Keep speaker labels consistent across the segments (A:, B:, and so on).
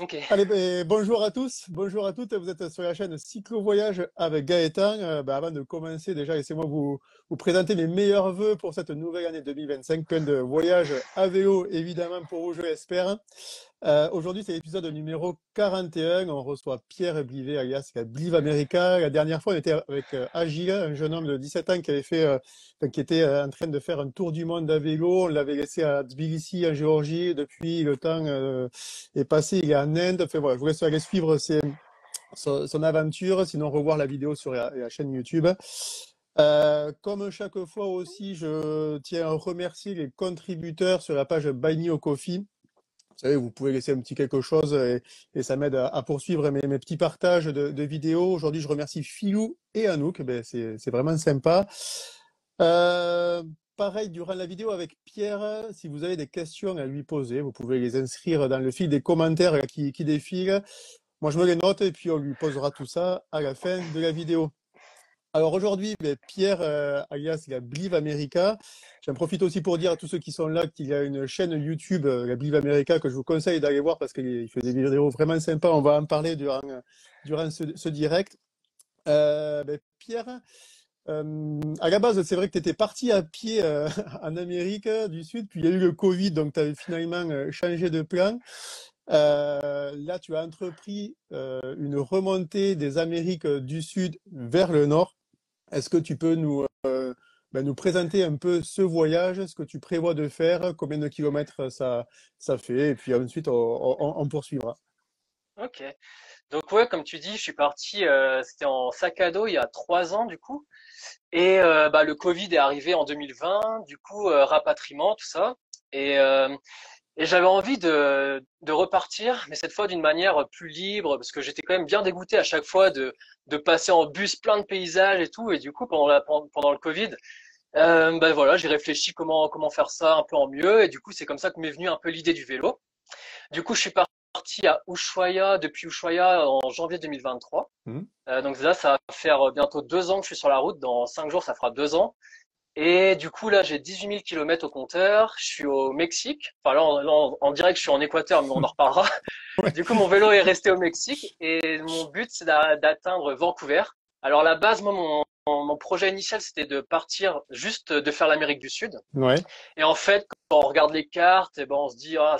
A: Ok.
B: Allez, bonjour à tous, bonjour à toutes. Vous êtes sur la chaîne Cyclo Voyage avec Gaëtan. Avant de commencer, déjà, laissez-moi vous présenter mes meilleurs vœux pour cette nouvelle année 2025. Plein de voyages à vélo, évidemment, pour vous, je l'espère. Aujourd'hui, c'est l'épisode numéro 41. On reçoit Pierre Blivet, alias Bliv America. La dernière fois, on était avec Agile, un jeune homme de 17 ans qui avait qui était en train de faire un tour du monde à vélo. On l'avait laissé à Tbilissi, en Géorgie. Depuis, le temps est passé. Il est en Inde. Enfin, voilà, je vous laisse aller suivre son aventure. Sinon, revoir la vidéo sur la chaîne YouTube. Comme chaque fois aussi, je tiens à remercier les contributeurs sur la page Buy Me a Coffee. Vous savez, vous pouvez laisser un petit quelque chose et ça m'aide à poursuivre mes petits partages de vidéos. Aujourd'hui, je remercie Philou et Anouk. Ben, c'est vraiment sympa. Euh, Pareil, durant la vidéo avec Pierre, si vous avez des questions à lui poser, vous pouvez les inscrire dans le fil des commentaires là, qui défilent. Moi, je me les note et puis on lui posera tout ça à la fin de la vidéo. Alors aujourd'hui, ben, Pierre, alias la Bliv America, j'en profite aussi pour dire à tous ceux qui sont là qu'il y a une chaîne YouTube, la Bliv America, que je vous conseille d'aller voir parce qu'il fait des vidéos vraiment sympas. On va en parler durant ce direct. Ben, Pierre, à la base, c'est vrai que tu étais parti à pied en Amérique du Sud, puis il y a eu le Covid, donc tu avais finalement changé de plan. Là, tu as entrepris une remontée des Amériques du Sud vers le Nord. Est-ce que tu peux nous présenter un peu ce voyage, ce que tu prévois de faire, combien de kilomètres ça fait, et puis ensuite on poursuivra.
A: Ok. Donc ouais, comme tu dis, je suis parti. C'était en sac à dos il y a 3 ans du coup. Et bah le Covid est arrivé en 2020. Du coup, rapatriement, tout ça. Et euh, et j'avais envie de repartir, mais cette fois d'une manière plus libre, parce que j'étais quand même bien dégoûté à chaque fois de passer en bus plein de paysages et tout. Et du coup, pendant le Covid, bah voilà, j'ai réfléchi comment faire ça un peu en mieux. Et du coup, c'est comme ça que m'est venue un peu l'idée du vélo. Du coup, je suis parti à Ushuaia, depuis Ushuaia en janvier 2023.
B: Mhm.
A: Donc là, ça va faire bientôt 2 ans que je suis sur la route. Dans 5 jours, ça fera 2 ans. Et du coup, là, j'ai 18 000 kilomètres au compteur. Je suis au Mexique. Enfin, en direct, je suis en Équateur, mais on en reparlera.
B: Ouais.
A: Du coup, mon vélo est resté au Mexique. Et mon but, c'est d'atteindre Vancouver. Alors, à la base, moi, mon projet initial, c'était de partir juste de faire l'Amérique du Sud.
B: Ouais.
A: Et en fait, quand on regarde les cartes, eh ben, on se dit, ah,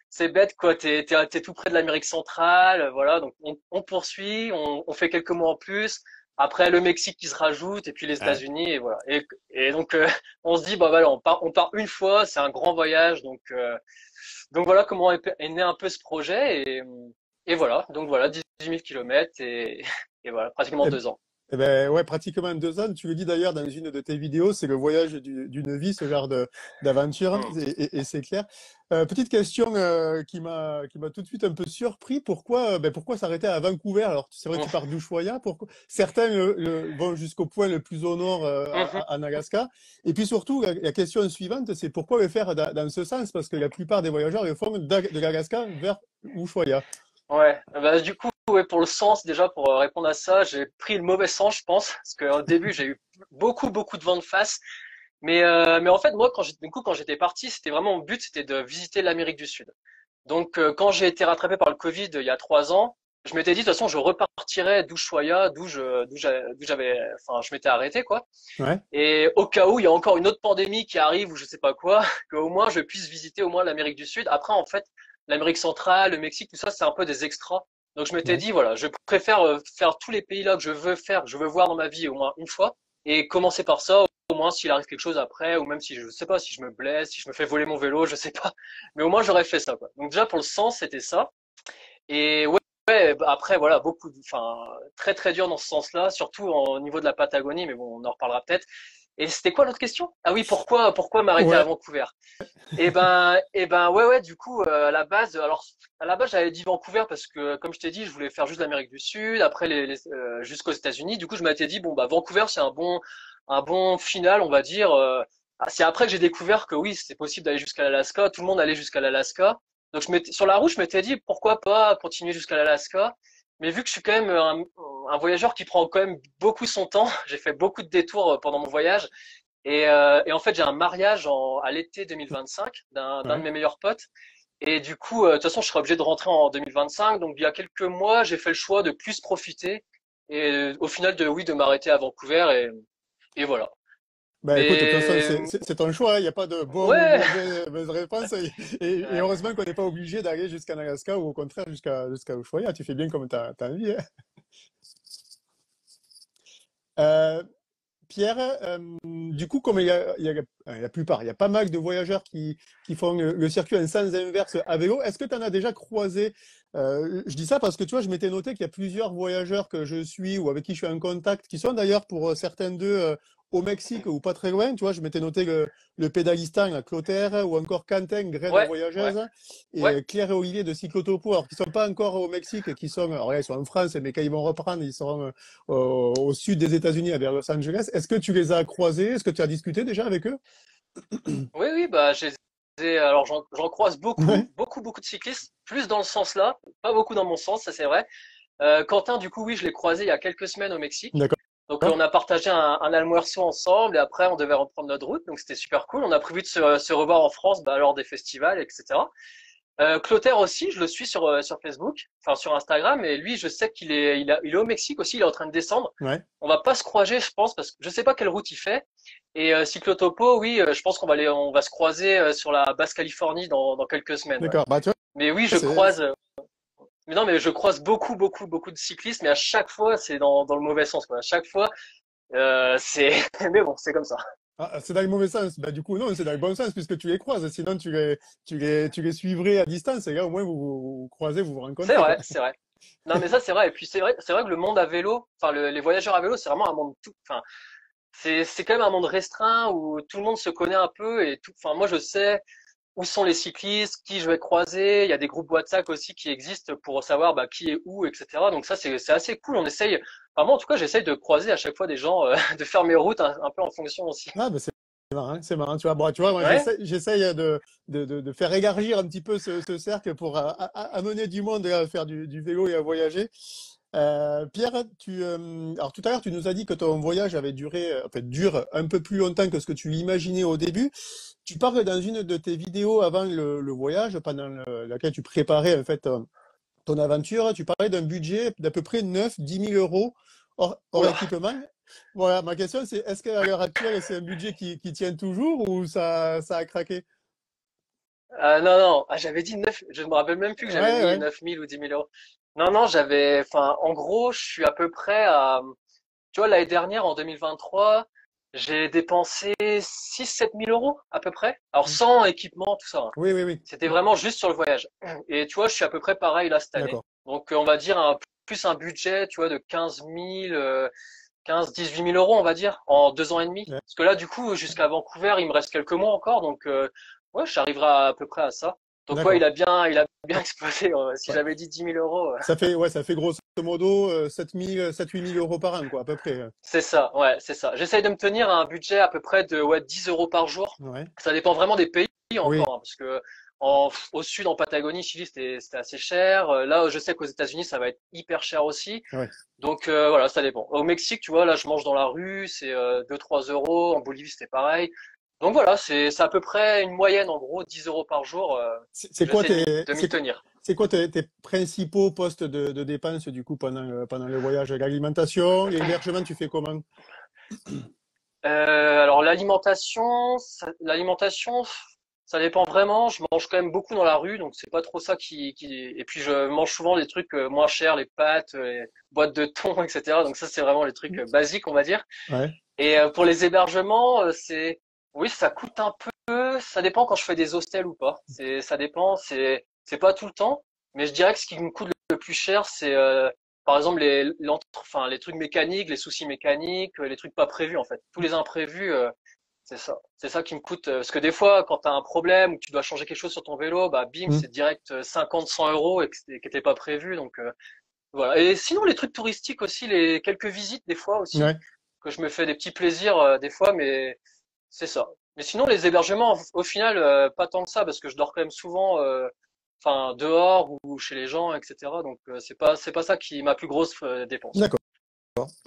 A: c'est bête, quoi. T'es tout près de l'Amérique centrale, voilà. Donc, on poursuit, on fait quelques mois en plus. Après, le Mexique qui se rajoute, et puis les
B: Ouais.
A: États-Unis, et voilà. Et donc, on se dit, bah voilà, on part une fois, c'est un grand voyage. Donc voilà comment est né un peu ce projet. Et voilà. Donc voilà, 18 000 kilomètres et voilà, pratiquement
B: Eh,
A: 2 ans.
B: eh ben ouais, pratiquement 2 ans. Tu le dis d'ailleurs dans une de tes vidéos, c'est le voyage d'une vie, ce genre d'aventure,
A: Hmm.
B: et c'est clair. Petite question qui m'a tout de suite un peu surpris. Pourquoi s'arrêter à Vancouver? Alors, c'est vrai que tu pars d'Ushuaia. Pourquoi? Certains vont jusqu'au point le plus au nord,
A: Mhm.
B: en Alaska. Et puis surtout, la question suivante, c'est pourquoi le faire dans ce sens? Parce que la plupart des voyageurs le font de l'Alaska vers Ushuaia.
A: Ouais, bah, du coup, ouais, pour le sens, déjà, pour répondre à ça, j'ai pris le mauvais sens, je pense, parce qu'au début, j'ai eu beaucoup de vent de face. Mais en fait, moi, quand j'étais parti, c'était vraiment mon but, c'était de visiter l'Amérique du Sud. Donc, quand j'ai été rattrapé par le Covid il y a 3 ans, je m'étais dit, de toute façon, je repartirais d'Ushuaia, d'où j'avais, enfin, je m'étais arrêté, quoi.
B: Ouais.
A: Et au cas où il y a encore une autre pandémie qui arrive ou je sais pas quoi, qu'au moins je puisse visiter au moins l'Amérique du Sud. Après, en fait, l'Amérique centrale, le Mexique, tout ça, c'est un peu des extras. Donc je m'étais
B: Ouais.
A: dit, voilà, je préfère faire tous les pays là que je veux faire, que je veux voir dans ma vie au moins une fois, et commencer par ça, au moins s'il arrive quelque chose après, ou même si je sais pas, si je me blesse, si je me fais voler mon vélo, je sais pas. Mais au moins j'aurais fait ça, quoi. Donc déjà pour le sens, c'était ça. Et ouais, bah, après voilà, enfin très très dur dans ce sens-là, surtout au niveau de la Patagonie, mais bon, on en reparlera peut-être. Et c'était quoi l'autre question? Ah oui, pourquoi m'arrêter à
B: Ouais.
A: Vancouver? Ouais, du coup, à la base, j'avais dit Vancouver parce que, comme je t'ai dit, je voulais faire juste l'Amérique du Sud, après jusqu'aux États-Unis. Du coup, je m'étais dit, bon, bah, Vancouver, c'est un bon final, on va dire. C'est après que j'ai découvert que oui, c'était possible d'aller jusqu'à l'Alaska. Tout le monde allait jusqu'à l'Alaska. Donc, sur la route, je m'étais dit, pourquoi pas continuer jusqu'à l'Alaska? Mais vu que je suis quand même un voyageur qui prend quand même beaucoup son temps, j'ai fait beaucoup de détours pendant mon voyage. Et en fait, j'ai un mariage à l'été 2025 d'un de
B: Ouais.
A: mes meilleurs potes. Et du coup, de toute façon, je serai obligé de rentrer en 2025. Donc, il y a quelques mois, j'ai fait le choix de plus profiter et au final de m'arrêter à Vancouver et voilà.
B: Bah écoute, de toute façon,
A: Mais
B: c'est ton choix, il n'y a pas de bonne ou
A: ouais,
B: mauvaise réponse. Et
A: ouais,
B: heureusement qu'on n'est pas obligé d'aller jusqu'en Alaska ou au contraire jusqu'à Ushuaia. Tu fais bien comme tu as envie, hein. Euh, Pierre, du coup, comme la plupart, il y a pas mal de voyageurs qui font le circuit en sens inverse à vélo, est-ce que tu en as déjà croisé? Je dis ça parce que tu vois, je m'étais noté qu'il y a plusieurs voyageurs que je suis ou avec qui je suis en contact, qui sont d'ailleurs pour certains d'eux au Mexique ou pas très loin. Tu vois, je m'étais noté le pédalistan, la Clotaire, ou encore Quentin, graine
A: ouais, ouais,
B: voyageuse, et
A: ouais.
B: Claire et Olivier de Cyclotopo, alors qui sont pas encore au Mexique, qui sont, alors là, ils sont en France, mais quand ils vont reprendre, ils seront au sud des États-Unis, vers Los Angeles. Est-ce que tu les as croisés? Est-ce que tu as discuté déjà avec eux?
A: Oui, oui, bah alors j'en croise beaucoup,
B: Ouais,
A: beaucoup, beaucoup de cyclistes, plus dans le sens là, pas beaucoup dans mon sens, ça c'est vrai. Quentin, du coup, oui, je l'ai croisé il y a quelques semaines au Mexique.
B: d'accord.
A: Donc on a partagé un almuerzo ensemble et après on devait reprendre notre route, donc c'était super cool. On a prévu de se revoir en France bah, lors des festivals, etc. Clotaire aussi, je le suis sur Facebook, enfin sur Instagram, et lui, je sais qu'il est au Mexique aussi, il est en train de descendre.
B: Ouais,
A: On va pas se croiser, je pense, parce que je sais pas quelle route il fait. Et Cyclotopo, oui, je pense on va se croiser sur la Basse-Californie dans quelques semaines, ouais.
B: d'accord. Bah, tu vois,
A: Mais oui,
B: c'est,
A: mais non, mais je croise beaucoup, beaucoup, beaucoup de cyclistes, mais à chaque fois, c'est dans le mauvais sens, quoi. À chaque fois, c'est, mais bon, c'est comme ça.
B: c'est dans le mauvais sens. Bah, du coup, non, c'est dans le bon sens puisque tu les croises. Sinon, tu les suivrais à distance et là, au moins, vous croisez, vous vous
A: C'est
B: rencontrez, quoi.
A: vrai, c'est vrai. Non, mais ça, c'est vrai. Et puis, c'est vrai que le monde à vélo, enfin, les voyageurs à vélo, c'est vraiment un monde tout, enfin, c'est quand même un monde restreint où tout le monde se connaît un peu et tout. Enfin, moi, je sais où sont les cyclistes, qui je vais croiser. Il y a des groupes WhatsApp aussi qui existent pour savoir bah, qui est où, etc. Donc ça, c'est assez cool. On essaye. Enfin, moi, en tout cas, j'essaye de croiser à chaque fois des gens, de faire mes routes un peu en fonction aussi.
B: Ah, bah, c'est marrant. Tu vois, bon, tu vois, moi,
A: Ouais.
B: j'essaye de faire élargir un petit peu ce cercle pour amener du monde à faire du vélo et à voyager. Pierre, alors tout à l'heure, tu nous as dit que ton voyage avait duré, en fait, dure un peu plus longtemps que ce que tu imaginais au début. Tu parles dans une de tes vidéos avant le voyage, pendant laquelle tu préparais en fait ton aventure, tu parlais d'un budget d'à peu près 9 10 000 euros hors
A: Oula.
B: équipement. Voilà, ma question c'est est-ce qu'à l'heure actuelle, c'est un budget qui tient toujours ou ça a craqué?
A: Non, non. Ah, j'avais dit 9. Je me rappelle même plus que j'avais
B: Ouais,
A: mis
B: ouais.
A: 9 000 ou 10 000 euros. Non, non, enfin, en gros, je suis à peu près à, tu vois, l'année dernière, en 2023, j'ai dépensé 6 7 000 euros à peu près. Alors sans équipement, tout ça, hein.
B: Oui, oui, oui.
A: C'était vraiment juste sur le voyage. Et tu vois, je suis à peu près pareil là cette année.
B: D'accord.
A: Donc on va dire plus un budget, tu vois, de 15 000, 15 18 000 euros, on va dire, en 2 ans et demi.
B: Ouais,
A: Parce que là, du coup, jusqu'à Vancouver, il me reste quelques mois encore, donc ouais, j'arriverai à peu près à ça. Donc ouais,
B: d'accord.
A: il a bien explosé. Si
B: Ouais.
A: j'avais dit 10 000 euros,
B: Ça fait grosso modo 7 000 8 000 euros par an, quoi, à peu près.
A: c'est ça, ouais, c'est ça. J'essaye de me tenir à un budget à peu près de ouais, 10 euros par jour.
B: Ouais.
A: Ça dépend vraiment des pays
B: Oui,
A: encore, hein, parce que au sud, en Patagonie, Chili, c'était assez cher. Là, je sais qu'aux États-Unis, ça va être hyper cher aussi.
B: ouais.
A: Donc voilà, ça dépend. Au Mexique, tu vois, là, je mange dans la rue, c'est 2-3 euros. En Bolivie, c'était pareil. Donc voilà, c'est à peu près une moyenne, en gros, 10 euros par jour.
B: C'est quoi
A: J'essaie de m'y tenir.
B: tes principaux postes de dépenses du coup pendant le voyage? L'alimentation, l'hébergement, tu fais comment?
A: Alors l'alimentation, ça dépend vraiment. Je mange quand même beaucoup dans la rue, donc c'est pas trop ça qui. Et puis je mange souvent des trucs moins chers, les pâtes, les boîtes de thon, etc. Donc ça c'est vraiment les trucs basiques, on va dire.
B: Ouais.
A: Et pour les hébergements, oui, ça coûte un peu. Ça dépend quand je fais des hostels ou pas. Ça dépend. C'est pas tout le temps, mais je dirais que ce qui me coûte le plus cher, c'est par exemple enfin les trucs mécaniques, les soucis mécaniques, les trucs pas prévus en fait. Tous les imprévus, c'est ça qui me coûte. Parce que des fois, quand tu as un problème ou que tu dois changer quelque chose sur ton vélo, bah bim,
B: Hmm.
A: c'est direct 50 100 euros et qui n'était pas prévu. Donc voilà. Et sinon, les trucs touristiques aussi, les quelques visites des fois aussi,
B: Ouais.
A: que je me fais des petits plaisirs des fois, mais c'est ça. Mais sinon, les hébergements, au final, pas tant que ça, parce que je dors quand même souvent, enfin, dehors ou chez les gens, etc. Donc, c'est pas ça qui est ma plus grosse dépense.
B: D'accord.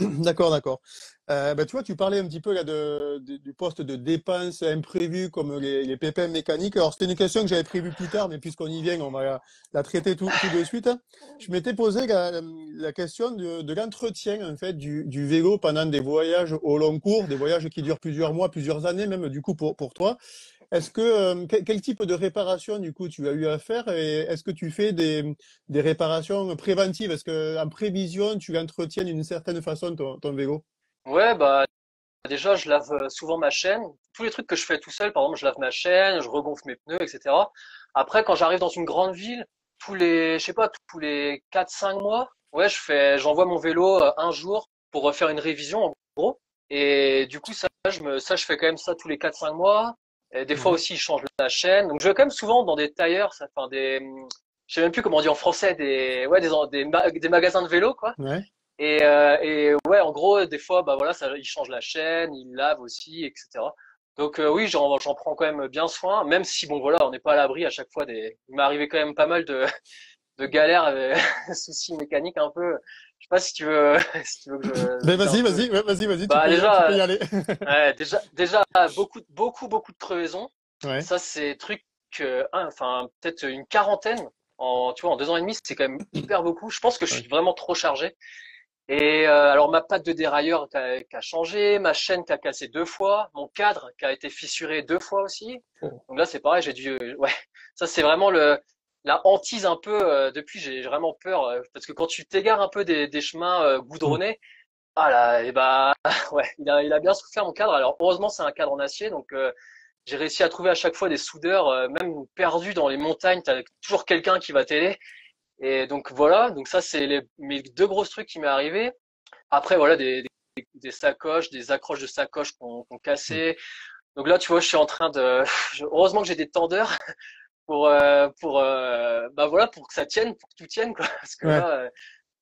B: D'accord, d'accord. Tu vois, tu parlais un petit peu là du poste de dépenses imprévues comme les pépins mécaniques. Alors, c'était une question que j'avais prévue plus tard, mais puisqu'on y vient, on va la traiter tout de suite. Je m'étais posé la question de l'entretien en fait du vélo pendant des voyages au long cours, des voyages qui durent plusieurs mois, plusieurs années même du coup pour toi. Est-ce que quel type de réparation du coup tu as eu à faire et est-ce que tu fais des réparations préventives? Est-ce que en prévision tu entretiens d'une certaine façon ton vélo?
A: Ouais, bah déjà, je lave souvent ma chaîne. Tous les trucs que je fais tout seul, par exemple, je lave ma chaîne, je regonfle mes pneus, etc. Après, quand j'arrive dans une grande ville, je sais pas, tous les 4, 5 mois, ouais, j'envoie mon vélo un jour pour refaire une révision, en gros. Et du coup, ça, je fais quand même ça tous les 4, 5 mois. Et des fois
B: Ouais,
A: aussi, je change la chaîne. Donc, je vais quand même souvent dans des tailleurs, enfin, je sais même plus comment on dit en français, ouais, des magasins de vélo, quoi.
B: ouais,
A: Et ouais, en gros, des fois, bah voilà, ça, il change la chaîne, il lave aussi, etc. Donc oui, j'en prends quand même bien soin, même si bon voilà, on n'est pas à l'abri à chaque fois Il m'est arrivé quand même pas mal de galères, avec soucis mécaniques un peu. Je sais pas si tu veux, si tu veux que
B: mais
A: je dise un
B: vas-y,
A: peu.
B: vas-y, ouais, vas-y,
A: Bah
B: tu peux
A: déjà,
B: y aller.
A: ouais, déjà beaucoup de crevaisons.
B: Ouais,
A: Ça, c'est truc enfin peut-être une quarantaine tu vois, en 2 ans et demi, c'est quand même hyper beaucoup. Je pense que je
B: ouais.
A: suis vraiment trop chargé. Et alors ma patte de dérailleur qui a changé, ma chaîne qui a cassé 2 fois, mon cadre qui a été fissuré 2 fois aussi.
B: Oh.
A: Donc là c'est pareil, j'ai dû ouais, ça c'est vraiment le la hantise un peu depuis j'ai vraiment peur parce que quand tu t'égares un peu des chemins
B: Hmm.
A: goudronnés, ah là et bah ouais, il a bien souffert mon cadre. Alors heureusement c'est un cadre en acier donc j'ai réussi à trouver à chaque fois des soudeurs même perdus dans les montagnes, t'as toujours quelqu'un qui va t'aider. Et donc voilà, donc ça c'est mes deux gros trucs qui m'est arrivé. Après, voilà, des sacoches, des accroches de sacoches qu'on
B: Hmm.
A: cassé. Donc là, tu vois, je suis en train de. Heureusement que j'ai des tendeurs bah voilà, pour que ça tienne, pour que tout tienne, quoi. Parce que
B: Ouais.
A: là,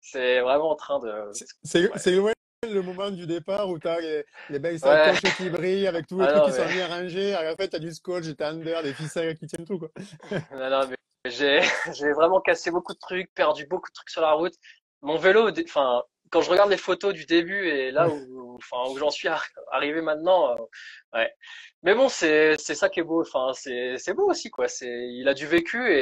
A: c'est vraiment en train de. Ouais,
B: C'est ouais, le moment du départ où tu as les belles
A: ouais.
B: sacoches qui brillent avec tous les
A: Ah
B: trucs
A: non,
B: qui sont
A: mais
B: bien rangés. À la fin, tu as du scotch, des tenders, des ficelles qui tiennent tout, quoi.
A: non, non, mais j'ai j'ai vraiment cassé beaucoup de trucs, perdu beaucoup de trucs sur la route. Mon vélo, enfin, quand je regarde les photos du début et là enfin, où j'en suis arrivé maintenant, ouais. Mais bon, c'est ça qui est beau. Enfin, c'est beau aussi, quoi. Il a du vécu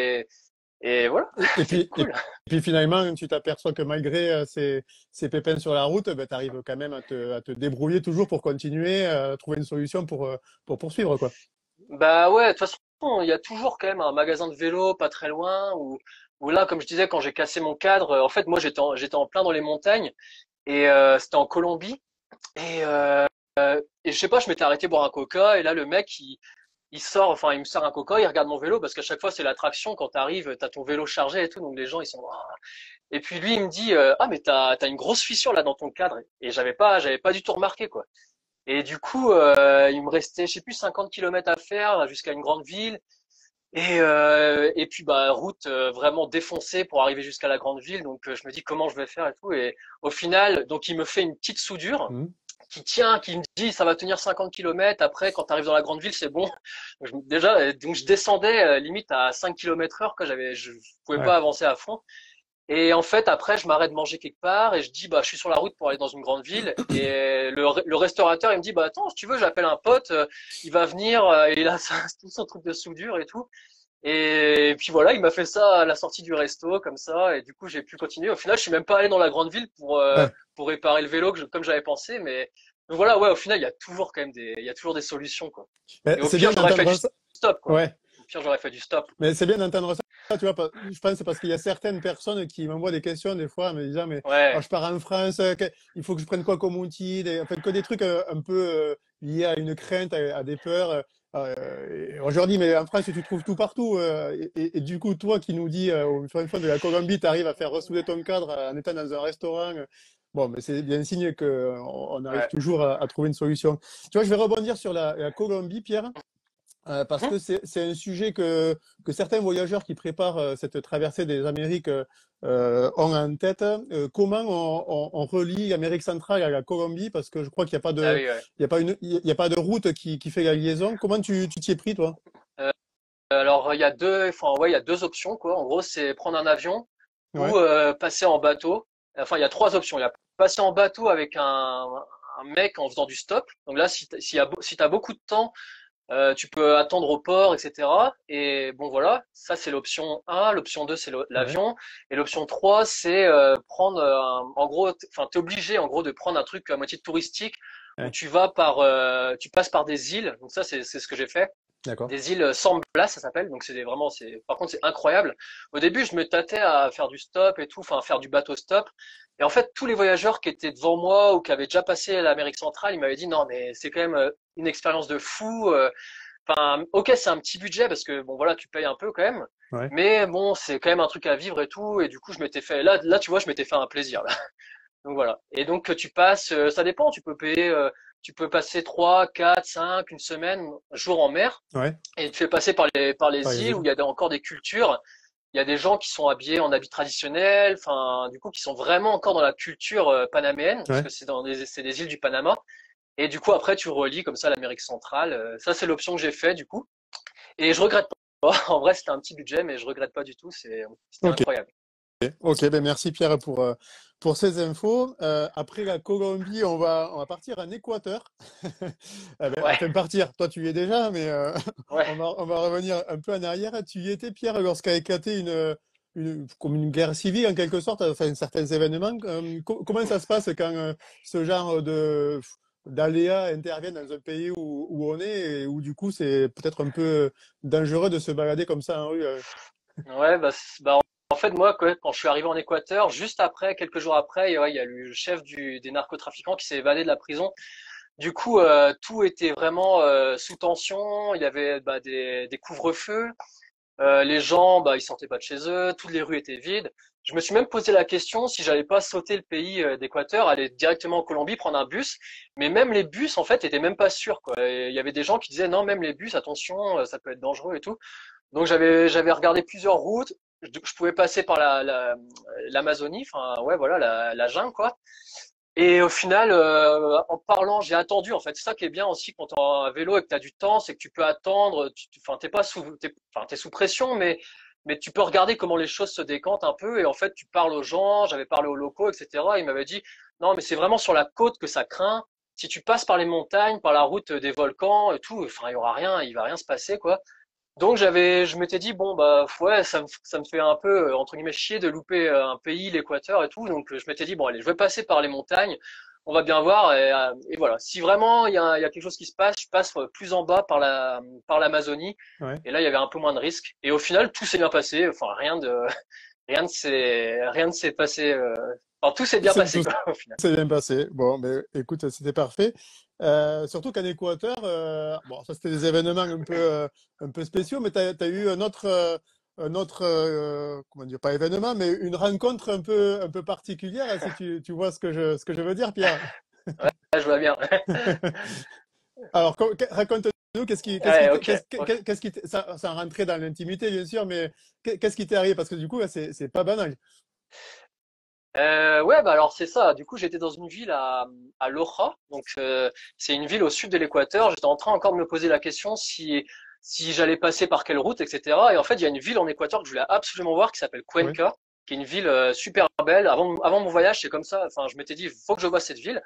A: et voilà,
B: Et
A: c'est
B: puis,
A: cool.
B: puis finalement, tu t'aperçois que malgré ces pépins sur la route, tu arrives quand même à te débrouiller toujours pour continuer, à trouver une solution pour poursuivre, quoi.
A: Bah ouais, de toute façon, il y a toujours quand même un magasin de vélo pas très loin où là, comme je disais, quand j'ai cassé mon cadre, en fait, moi, j'étais en plein dans les montagnes et c'était en Colombie. Et je sais pas, je m'étais arrêté boire un coca et là le mec il sort, enfin il me sort un coca, il regarde mon vélo parce qu'à chaque fois c'est l'attraction quand t'arrives, t'as ton vélo chargé et tout, donc les gens ils sont. Ah. Et puis lui il me dit ah mais t'as une grosse fissure là dans ton cadre et j'avais pas du tout remarqué quoi. Et du coup il me restait je sais plus 50 kilomètres à faire jusqu'à une grande ville et puis bah route vraiment défoncée pour arriver jusqu'à la grande ville donc je me dis comment je vais faire et tout et au final donc il me fait une petite soudure
B: Mhm.
A: qui tient, qui me dit ça va tenir 50 kilomètres. Après, quand tu arrives dans la grande ville, c'est bon. Déjà, donc je descendais limite à 5 kilomètres heure, que je pouvais
B: Ouais.
A: pas avancer à fond. Et en fait, après, je m'arrête de manger quelque part et je dis bah je suis sur la route pour aller dans une grande ville. Et le restaurateur il me dit bah attends si tu veux j'appelle un pote, il va venir et il a tout son truc de soudure et tout. Et puis voilà, il m'a fait ça à la sortie du resto comme ça et du coup j'ai pu continuer. Au final, je suis même pas allé dans la grande ville
B: Ouais.
A: pour réparer le vélo comme j'avais pensé, mais donc voilà, ouais, au final, il y a toujours des solutions quoi. Et au
B: C'est
A: pire,
B: bien
A: j'aurais fait du
B: d'entendre ça.
A: stop quoi.
B: Ouais.
A: Au pire, j'aurais fait du stop.
B: Mais c'est bien d'entendre ça, tu vois. Je pense que c'est parce qu'il y a certaines personnes qui m'envoient des questions des fois en me disant, mais oh,
A: Ouais,
B: je pars en France, il faut que je prenne quoi comme outil, enfin, que des trucs un peu liés à une crainte, à des peurs. Et je leur dis, mais en France, tu trouves tout partout. Et du coup, toi qui nous dis, sur une fois de la Colombie, tu arrives à faire ressouder ton cadre en étant dans un restaurant. Bon, mais c'est bien signe qu'on on arrive
A: ouais.
B: toujours à trouver une solution. Tu vois, je vais rebondir sur la Colombie, Pierre. Parce
A: Mhm.
B: que c'est un sujet que certains voyageurs qui préparent cette traversée des Amériques ont en tête. Comment on relie l'Amérique centrale à la Colombie? Parce que je crois qu'il n'y a pas
A: Ah
B: de,
A: oui, ouais.
B: il y a pas il y a pas de route qui fait la liaison. Comment tu t'y es pris, toi?
A: Euh, alors il y a deux options quoi. En gros, c'est prendre un avion ou
B: Ouais,
A: passer en bateau. Enfin, il y a trois options. Il y a passais en bateau avec un mec en faisant du stop. Donc là, si t'as beaucoup de temps, tu peux attendre au port, etc. Et bon voilà, ça c'est l'option 1. L'option 2 c'est
B: Ouais,
A: l'avion. Et l'option 3 c'est prendre, en gros, enfin t'es obligé en gros de prendre un truc à moitié touristique où
B: ouais,
A: tu passes par des îles. Donc ça c'est ce que j'ai fait.
B: d'accord.
A: Des îles sans glace, ça s'appelle. Donc par contre, c'est incroyable. Au début, je me tâtais à faire du stop et tout, enfin, faire du bateau stop. Et en fait, tous les voyageurs qui étaient devant moi ou qui avaient déjà passé l'Amérique centrale, ils m'avaient dit non, mais c'est quand même une expérience de fou. Enfin, ok, c'est un petit budget parce que bon, voilà, tu payes un peu quand même.
B: Ouais,
A: Mais bon, c'est quand même un truc à vivre et tout. Et du coup, je m'étais fait, là, tu vois, je m'étais fait un plaisir, là. Donc voilà. Et donc tu passes, ça dépend, tu peux passer 3, 4, 5, une semaine, jour en mer.
B: ouais,
A: Et tu fais passer par
B: par
A: les îles où
B: exemple.
A: il y a encore des cultures. Il y a des gens qui sont habillés en habits traditionnels, enfin, du coup, qui sont vraiment encore dans la culture panaméenne, parce
B: Ouais.
A: que c'est des îles du Panama. Et du coup, après, tu relis comme ça l'Amérique centrale. Ça, c'est l'option que j'ai fait, du coup. Et je regrette pas. En vrai, c'était un petit budget, mais je regrette pas du tout. C'était
B: Ok.
A: incroyable.
B: Ok, ben merci Pierre pour ces infos. Après la Colombie, on va partir en Équateur. Eh ben,
A: Ouais,
B: enfin, partir, toi tu y es déjà, mais
A: ouais.
B: on va revenir un peu en arrière. Tu y étais, Pierre, lorsqu'a éclaté comme une guerre civile en quelque sorte, enfin, certains événements. Comment ça se passe quand ce genre d'aléas interviennent dans un pays où on est et où du coup c'est peut-être un peu dangereux de se balader comme ça en rue?
A: Ouais, en fait, moi, quand je suis arrivé en Équateur, juste après, quelques jours après, ouais, il y a le chef des narcotrafiquants qui s'est évadé de la prison. Du coup, tout était vraiment sous tension. Il y avait des couvre-feux. Les gens, ils sortaient pas de chez eux. Toutes les rues étaient vides. Je me suis même posé la question si j'allais pas sauter le pays d'Équateur, aller directement en Colombie, prendre un bus. Mais même les bus, en fait, étaient même pas sûrs, quoi. Et il y avait des gens qui disaient non, même les bus, attention, ça peut être dangereux et tout. Donc j'avais regardé plusieurs routes. Je pouvais passer par l'Amazonie, enfin ouais, voilà, la jungle, quoi. Et au final, en parlant, j'ai attendu en fait. C'est ça qui est bien aussi quand t'es en vélo et que t'as du temps, c'est que tu peux attendre. Enfin, t'es sous pression, mais tu peux regarder comment les choses se décantent un peu. Et en fait, tu parles aux gens. J'avais parlé aux locaux, etc. Ils m'avaient dit non, mais c'est vraiment sur la côte que ça craint. Si tu passes par les montagnes, par la route des volcans et tout, enfin, il y aura rien, il va rien se passer, quoi. Donc je m'étais dit bon bah ouais, ça me fait un peu entre guillemets chier de louper un pays, l'Équateur et tout. Donc je m'étais dit bon allez, je vais passer par les montagnes, on va bien voir et voilà. Si vraiment il y a quelque chose qui se passe, je passe plus en bas par l'Amazonie
B: Ouais.
A: et là il y avait un peu moins de risques. Et au final tout s'est bien passé. Enfin rien ne s'est passé. Enfin tout s'est bien passé
B: Tout
A: quoi au final.
B: s'est bien passé. Bon, mais écoute, c'était parfait. Surtout qu'en Équateur, bon, ça c'était des événements un peu spéciaux, mais tu as eu un autre comment dire, pas événement, mais une rencontre un peu particulière, hein, si tu vois ce que je veux dire, Pierre.
A: Ouais, je vois bien.
B: Alors, raconte-nous,
A: Ouais, ok.
B: ça rentrait dans l'intimité, bien sûr, mais qu'est-ce qui t'est arrivé? Parce que du coup, là, c'est pas banal.
A: Ouais, bah alors c'est ça. Du coup, j'étais dans une ville à Loja, donc c'est une ville au sud de l'Équateur. J'étais en train encore de me poser la question si j'allais passer par quelle route, etc. Et en fait, il y a une ville en Équateur que je voulais absolument voir qui s'appelle
B: Oui,
A: Cuenca, qui est une ville super belle. Avant mon voyage, c'est comme ça. Enfin, je m'étais dit, faut que je voie cette ville.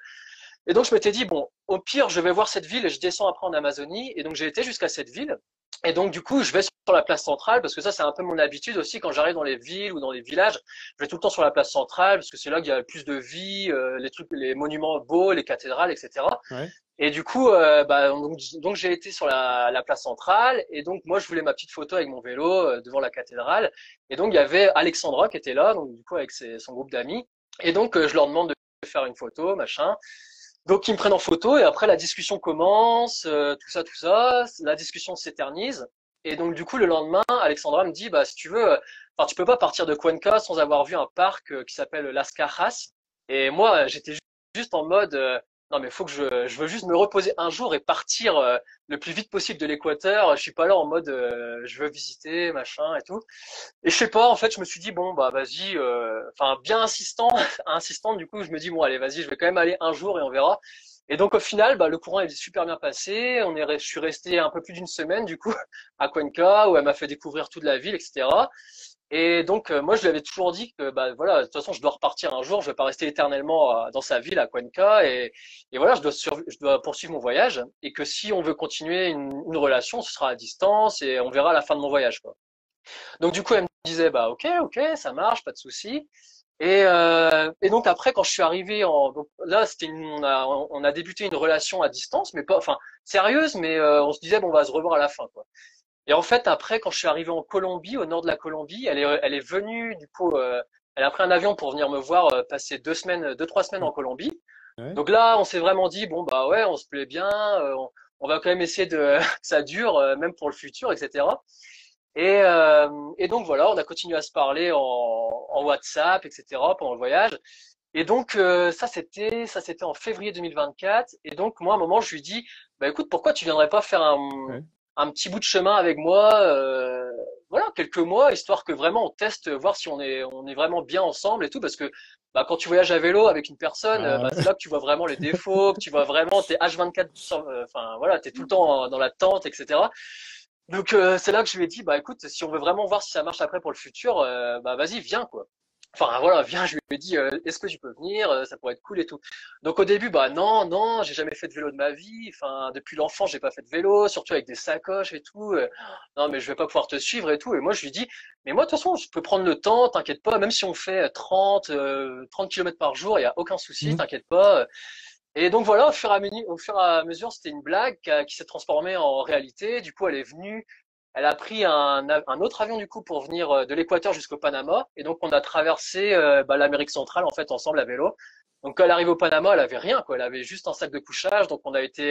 A: Et donc je m'étais dit bon, au pire, je vais voir cette ville et je descends après en Amazonie. Et donc j'ai été jusqu'à cette ville. Et donc du coup, je vais sur la place centrale parce que ça c'est un peu mon habitude aussi quand j'arrive dans les villes ou dans les villages. Je vais tout le temps sur la place centrale parce que c'est là qu'il y a le plus de vie, les trucs, les monuments beaux, les cathédrales, etc.
B: ouais,
A: Et du coup, donc j'ai été sur la place centrale et donc moi je voulais ma petite photo avec mon vélo devant la cathédrale. Et donc il y avait Alexandra qui était là, donc du coup avec son groupe d'amis. Et donc je leur demande de faire une photo, machin. Donc ils me prennent en photo et après la discussion commence, tout ça, tout ça. La discussion s'éternise et donc du coup le lendemain, Alexandra me dit bah si tu veux, enfin tu peux pas partir de Cuenca sans avoir vu un parc qui s'appelle Las Cajas. Et moi j'étais juste en mode non mais faut que je veux juste me reposer un jour et partir le plus vite possible de l'Équateur. Je suis pas là en mode je veux visiter machin et tout. Et je sais pas, en fait, je me suis dit bon bah vas-y, enfin bien insistant, insistant, du coup je me dis bon allez vas-y, je vais quand même aller un jour et on verra. Et donc au final, le courant est super bien passé. Je suis resté un peu plus d'une semaine du coup à Cuenca où elle m'a fait découvrir toute la ville, etc. Et donc, moi, je lui avais toujours dit que, bah, voilà, de toute façon, je dois repartir un jour, je vais pas rester éternellement dans sa ville, à Cuenca, et voilà, je dois poursuivre mon voyage, et que si on veut continuer une relation, ce sera à distance, et on verra à la fin de mon voyage, quoi. Donc, du coup, elle me disait, bah, ok, ok, ça marche, pas de souci. Et donc après, quand je suis arrivé donc là, on a débuté une relation à distance, mais pas, enfin, sérieuse, mais on se disait, bon, on va se revoir à la fin, quoi. Et en fait, après, quand je suis arrivé en Colombie, au nord de la Colombie, elle est venue, du coup, elle a pris un avion pour venir me voir, passer 2 semaines, 2, 3 semaines en Colombie.
B: Ouais.
A: Donc là, on s'est vraiment dit, bon, bah ouais, on se plaît bien, on va quand même essayer de, que ça dure, même pour le futur, etc. Et donc voilà, on a continué à se parler en WhatsApp, etc. pendant le voyage. Et donc ça c'était en février 2024. Et donc moi à un moment je lui dis bah écoute pourquoi tu viendrais pas faire
B: Ouais.
A: un petit bout de chemin avec moi voilà quelques mois histoire que vraiment on teste voir si on est vraiment bien ensemble et tout parce que bah quand tu voyages à vélo avec une personne
B: Ah,
A: bah c'est là que tu vois vraiment les défauts que tu vois vraiment t'es H24 enfin voilà t'es tout le temps dans la tente etc. Donc c'est là que je lui ai dit bah écoute si on veut vraiment voir si ça marche après pour le futur bah vas-y viens quoi. Enfin voilà, viens, je lui ai dit, est-ce que tu peux venir? Ça pourrait être cool et tout. Donc au début, bah non, non, j'ai jamais fait de vélo de ma vie. Enfin, depuis l'enfance, j'ai pas fait de vélo, surtout avec des sacoches et tout. Non, mais je vais pas pouvoir te suivre et tout. Et moi, je lui dis, mais moi, de toute façon, je peux prendre le temps, t'inquiète pas. Même si on fait 30 kilomètres par jour, il y a aucun souci,
B: mhm.
A: t'inquiète pas. Et donc voilà, au fur et à mesure, c'était une blague qui s'est transformée en réalité. Du coup, elle est venue. Elle a pris un autre avion du coup pour venir de l'Équateur jusqu'au Panama et donc on a traversé bah, l'Amérique centrale en fait ensemble à vélo. Donc quand elle arrive au Panama, elle avait rien quoi, elle avait juste un sac de couchage. Donc on a été,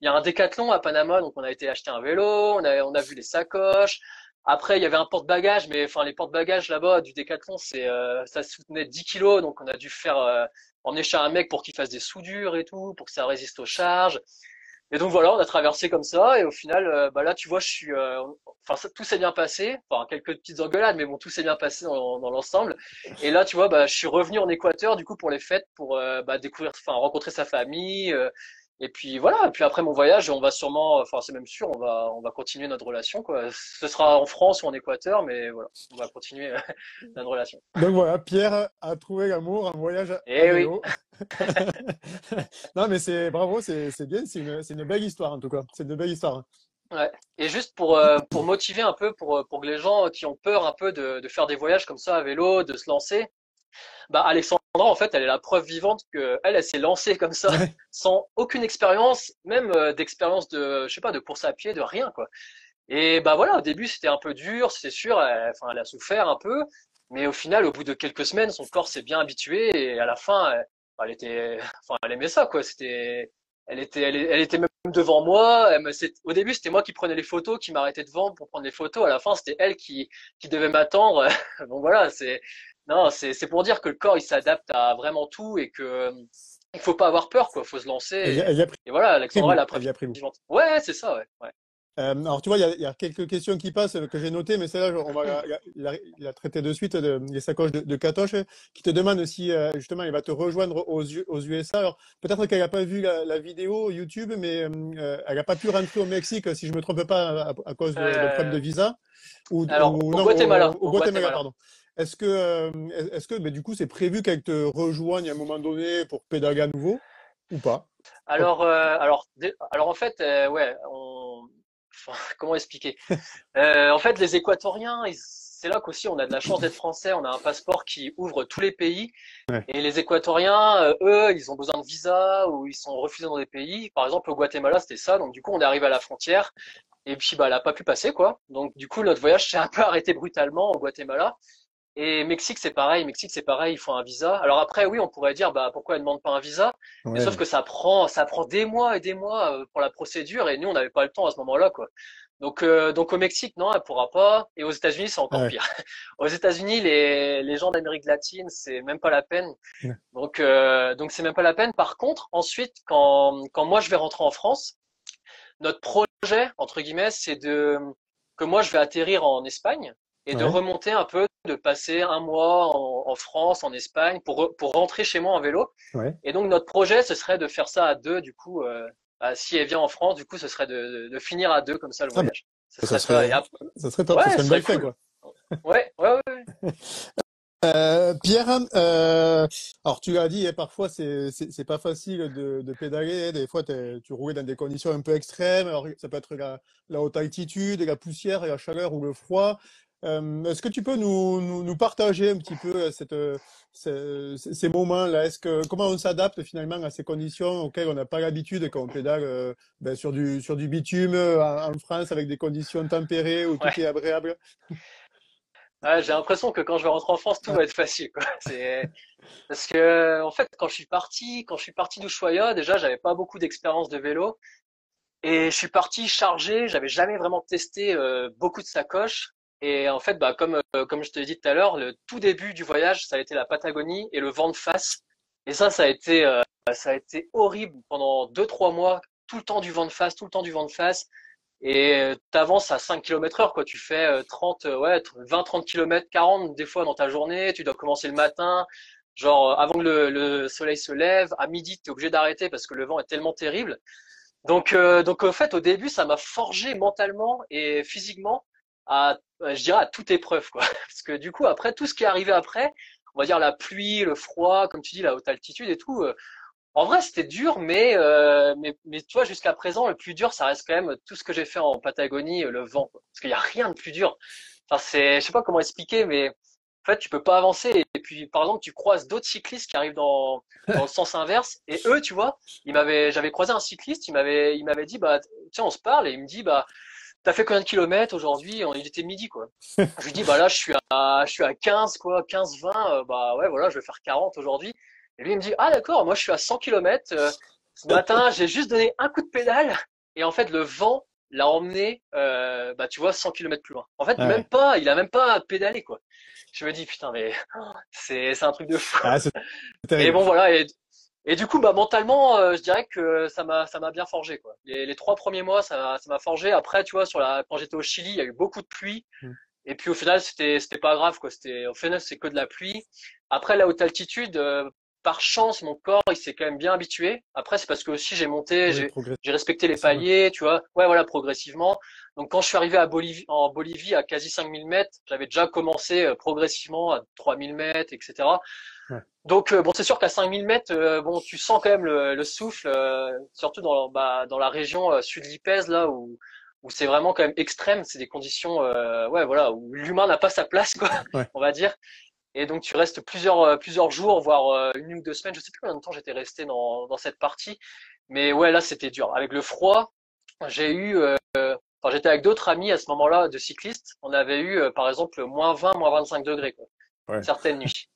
A: il y a un Décathlon à Panama, donc on a été acheter un vélo, on a vu les sacoches. Après il y avait un porte-bagages, mais enfin les porte-bagages là-bas du Décathlon ça soutenait 10 kilos, donc on a dû faire emmener chez un mec pour qu'il fasse des soudures et tout, pour que ça résiste aux charges. Et donc voilà, on a traversé comme ça, et au final, bah là, tu vois, enfin, tout s'est bien passé, enfin, quelques petites engueulades, mais bon, tout s'est bien passé dans l'ensemble. Et là, tu vois, bah, je suis revenu en Équateur, du coup, pour les fêtes, pour bah, découvrir, enfin, rencontrer sa famille. Et puis voilà, et puis après mon voyage, on va sûrement, enfin, c'est même sûr, on va continuer notre relation, quoi. Ce sera en France ou en Équateur, mais voilà, on va continuer notre relation.
B: Donc voilà, Pierre a trouvé l'amour en voyage à
A: Eh oui.
B: vélo. Non, mais c'est bravo, c'est bien, c'est une belle histoire en tout cas. C'est une belle histoire.
A: Ouais. Et juste pour motiver un peu, pour que les gens qui ont peur un peu de faire des voyages comme ça à vélo, de se lancer, bah Alexandra, en fait, elle est la preuve vivante que elle s'est lancée comme ça,
B: Ouais.
A: sans aucune expérience, même d'expérience je sais pas, de course à pied, de rien, quoi. Et bah voilà, au début, c'était un peu dur, c'est sûr, enfin, elle a souffert un peu, mais au final, au bout de quelques semaines, son corps s'est bien habitué, et à la fin, elle était, enfin, elle aimait ça, quoi. Elle était même devant moi. Au début, c'était moi qui prenais les photos, qui m'arrêtais devant pour prendre les photos. À la fin, c'était elle qui devait m'attendre. Bon voilà, non, c'est pour dire que le corps, il s'adapte à vraiment tout et que il faut pas avoir peur, quoi. Faut se lancer.
B: Elle y a
A: Et voilà,
B: pris
A: Alexandra, elle
B: goût.
A: a
B: Elle
A: preuve
B: y a pris goût.
A: vivante. Ouais, c'est ça, ouais, ouais.
B: Alors, tu vois, il y a quelques questions qui passent que j'ai notées, mais celle-là, on va la traiter de suite, les sacoches de Katoche, qui te demande si, justement, il va te rejoindre aux USA. Alors, peut-être qu'elle n'a pas vu la vidéo YouTube, mais elle n'a pas pu rentrer au Mexique, si je ne me trompe pas, à cause de problèmes de
A: Euh,
B: visa,
A: alors,
B: ou
A: au
B: non,
A: Guatemala,
B: au
A: au
B: Guatemala,
A: Guatemala.
B: pardon. Est-ce que, mais du coup, c'est prévu qu'elle te rejoigne à un moment donné pour pédaler à nouveau, ou pas?
A: Alors en fait, ouais, enfin, comment expliquer? En fait, les Équatoriens, c'est là qu'aussi on a de la chance d'être français. On a un passeport qui ouvre tous les pays.
B: Ouais.
A: Et les Équatoriens, eux, ils ont besoin de visa ou ils sont refusés dans des pays. Par exemple, au Guatemala, c'était ça. Donc du coup, on est arrivé à la frontière et puis bah, elle a pas pu passer quoi. Donc du coup, notre voyage s'est un peu arrêté brutalement au Guatemala. Et Mexique, c'est pareil. Mexique, c'est pareil. Il faut un visa. Alors après, oui, on pourrait dire, bah pourquoi elle ne demande pas un visa? Mais sauf
B: Ouais.
A: que ça prend des mois et des mois pour la procédure. Et nous, on n'avait pas le temps à ce moment-là, quoi. Donc au Mexique, non, elle pourra pas. Et aux États-Unis, c'est
B: Ah
A: encore
B: ouais.
A: pire. Aux États-Unis, les gens d'Amérique latine, c'est même pas la peine. Donc c'est même pas la peine. Par contre, ensuite, quand moi je vais rentrer en France, notre projet entre guillemets, c'est de que moi je vais atterrir en Espagne et de
B: Ouais.
A: remonter un peu, de passer un mois en France, en Espagne, pour rentrer chez moi en vélo.
B: Ouais.
A: Et donc notre projet, ce serait de faire ça à deux. Du coup, bah, si elle vient en France, du coup, ce serait de finir à deux comme ça le
B: Ah bah,
A: voyage. Ce
B: ça
A: serait ça.
B: serait, ça serait top, ça
A: Ouais,
B: serait
A: ce
B: une
A: serait
B: belle fin,
A: cool.
B: quoi.
A: Ouais, ouais, ouais.
B: Pierre, alors tu l'as dit, hein, parfois c'est pas facile de pédaler. Des fois, tu roulais dans des conditions un peu extrêmes. Alors, ça peut être la haute altitude, la poussière, la chaleur ou le froid. Est-ce que tu peux nous partager un petit peu ces moments-là? Comment on s'adapte finalement à ces conditions auxquelles on n'a pas l'habitude quand on pédale ben, sur du bitume en France avec des conditions tempérées où tout
A: Ouais.
B: est agréable?
A: Ouais, j'ai l'impression que quand je vais rentrer en France, tout va être facile, quoi. C'est parce que en fait, quand je suis parti d'Ushuaia, déjà, j'avais pas beaucoup d'expérience de vélo et je suis parti chargé. J'avais jamais vraiment testé beaucoup de sacoches. Et en fait, bah comme je te l'ai dit tout à l'heure, le tout début du voyage, ça a été la Patagonie et le vent de face. Et ça a été horrible pendant 2, 3 mois, tout le temps du vent de face, tout le temps du vent de face. Et t'avances à 5 km heure, quoi. Tu fais 30, ouais, 20, 30 km, 40 des fois dans ta journée. Tu dois commencer le matin, genre avant que le soleil se lève. À midi, t'es obligé d'arrêter parce que le vent est tellement terrible. Donc en fait, au début, ça m'a forgé mentalement et physiquement je dirais à toute épreuve, quoi. Parce que du coup, après, tout ce qui est arrivé après, on va dire la pluie, le froid, comme tu dis, la haute altitude et tout, en vrai, c'était dur, mais tu vois, jusqu'à présent, le plus dur, ça reste quand même tout ce que j'ai fait en Patagonie, le vent, quoi. Parce qu'il y a rien de plus dur. Enfin, je sais pas comment expliquer, mais en fait, tu peux pas avancer. Et puis, par exemple, tu croises d'autres cyclistes qui arrivent dans le sens inverse. Et eux, tu vois, j'avais croisé un cycliste, il m'avait dit, bah, tiens, on se parle, et il me dit, bah, t'as fait combien de kilomètres aujourd'hui? Il était midi, quoi. Je lui dis, bah là, je suis à 15, quoi, 15, 20, bah ouais, voilà, je vais faire 40 aujourd'hui. Et lui, il me dit, ah d'accord, moi je suis à 100 kilomètres. Ce matin, j'ai juste donné un coup de pédale. Et en fait, le vent l'a emmené, bah tu vois, 100 kilomètres plus loin. En fait,
B: Ah ouais.
A: il a même pas pédalé, quoi. Je me dis, putain, mais c'est un truc de fou.
B: Ah, c'est
A: Et
B: terrible.
A: bon, voilà. Et du coup, bah, mentalement, je dirais que ça m'a bien forgé, quoi. Les 3 premiers mois, ça m'a forgé. Après, tu vois, quand j'étais au Chili, il y a eu beaucoup de pluie.
B: Mm.
A: Et puis au final, c'était pas grave, quoi. Au final, c'est que de la pluie. Après, la haute altitude, par chance, mon corps, il s'est quand même bien habitué. Après, c'est parce que aussi
B: Oui,
A: j'ai respecté les
B: progressivement.
A: paliers, tu vois. Ouais, voilà, progressivement. Donc quand je suis arrivé en Bolivie à quasi 5000 mètres, j'avais déjà commencé progressivement à 3000 mètres, etc.
B: Ouais.
A: Donc bon, c'est sûr qu'à 5000 mètres, bon, tu sens quand même le souffle, surtout dans la région sud Lipèze là où c'est vraiment quand même extrême. C'est des conditions, ouais, voilà, où l'humain n'a pas sa place, quoi,
B: Ouais.
A: on va dire. Et donc tu restes plusieurs jours, voire 1 ou 2 semaines. Je sais plus combien de temps j'étais resté dans cette partie, mais ouais, là c'était dur. Avec le froid, j'ai eu, enfin j'étais avec d'autres amis à ce moment-là de cyclistes. On avait eu par exemple -20, -25 degrés, quoi,
B: Ouais.
A: certaines nuits.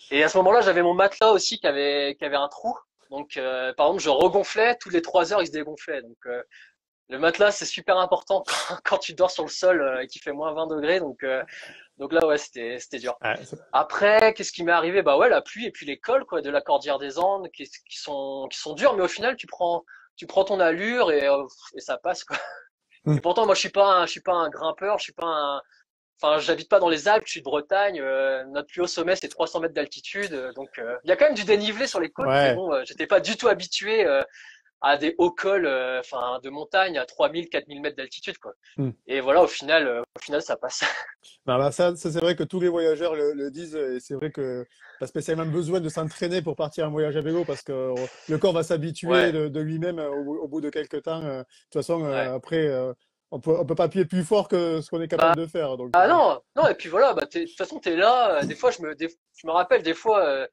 A: Et à ce moment-là, j'avais mon matelas aussi qui avait un trou. Donc, par exemple, je regonflais, toutes les 3 heures, il se dégonflait. Donc, le matelas, c'est super important quand tu dors sur le sol et qu'il fait -20 degrés. Donc là, ouais, c'était dur.
B: Ah,
A: Après, qu'est-ce qui m'est arrivé? Bah ouais, la pluie et puis les cols, quoi, de la Cordillère des Andes, qui sont durs, mais au final, tu prends ton allure et ça passe, quoi.
B: mm.
A: Et pourtant, moi, je suis pas un grimpeur, je suis pas un, enfin, j'habite pas dans les Alpes, je suis de Bretagne. Notre plus haut sommet, c'est 300 mètres d'altitude. Il y a quand même du dénivelé sur les côtes, mais
B: Ouais.
A: bon, j'étais pas du tout habitué à des hauts cols, enfin, de montagne à 3000, 4000 mètres d'altitude, quoi.
B: Mm.
A: Et voilà, au final, ça passe.
B: Non, bah, ça c'est vrai que tous les voyageurs le disent, et c'est vrai que pas spécialement besoin de s'entraîner pour partir en voyage à vélo parce que le corps va s'habituer
A: Ouais,
B: de lui-même au bout de quelques temps. De toute façon,
A: ouais.
B: après, on peut pas appuyer plus fort que ce qu'on est capable
A: Bah,
B: de faire. Donc,
A: ah non, non. Et puis voilà, bah, de toute façon, t'es là. Des fois, je me rappelle des fois.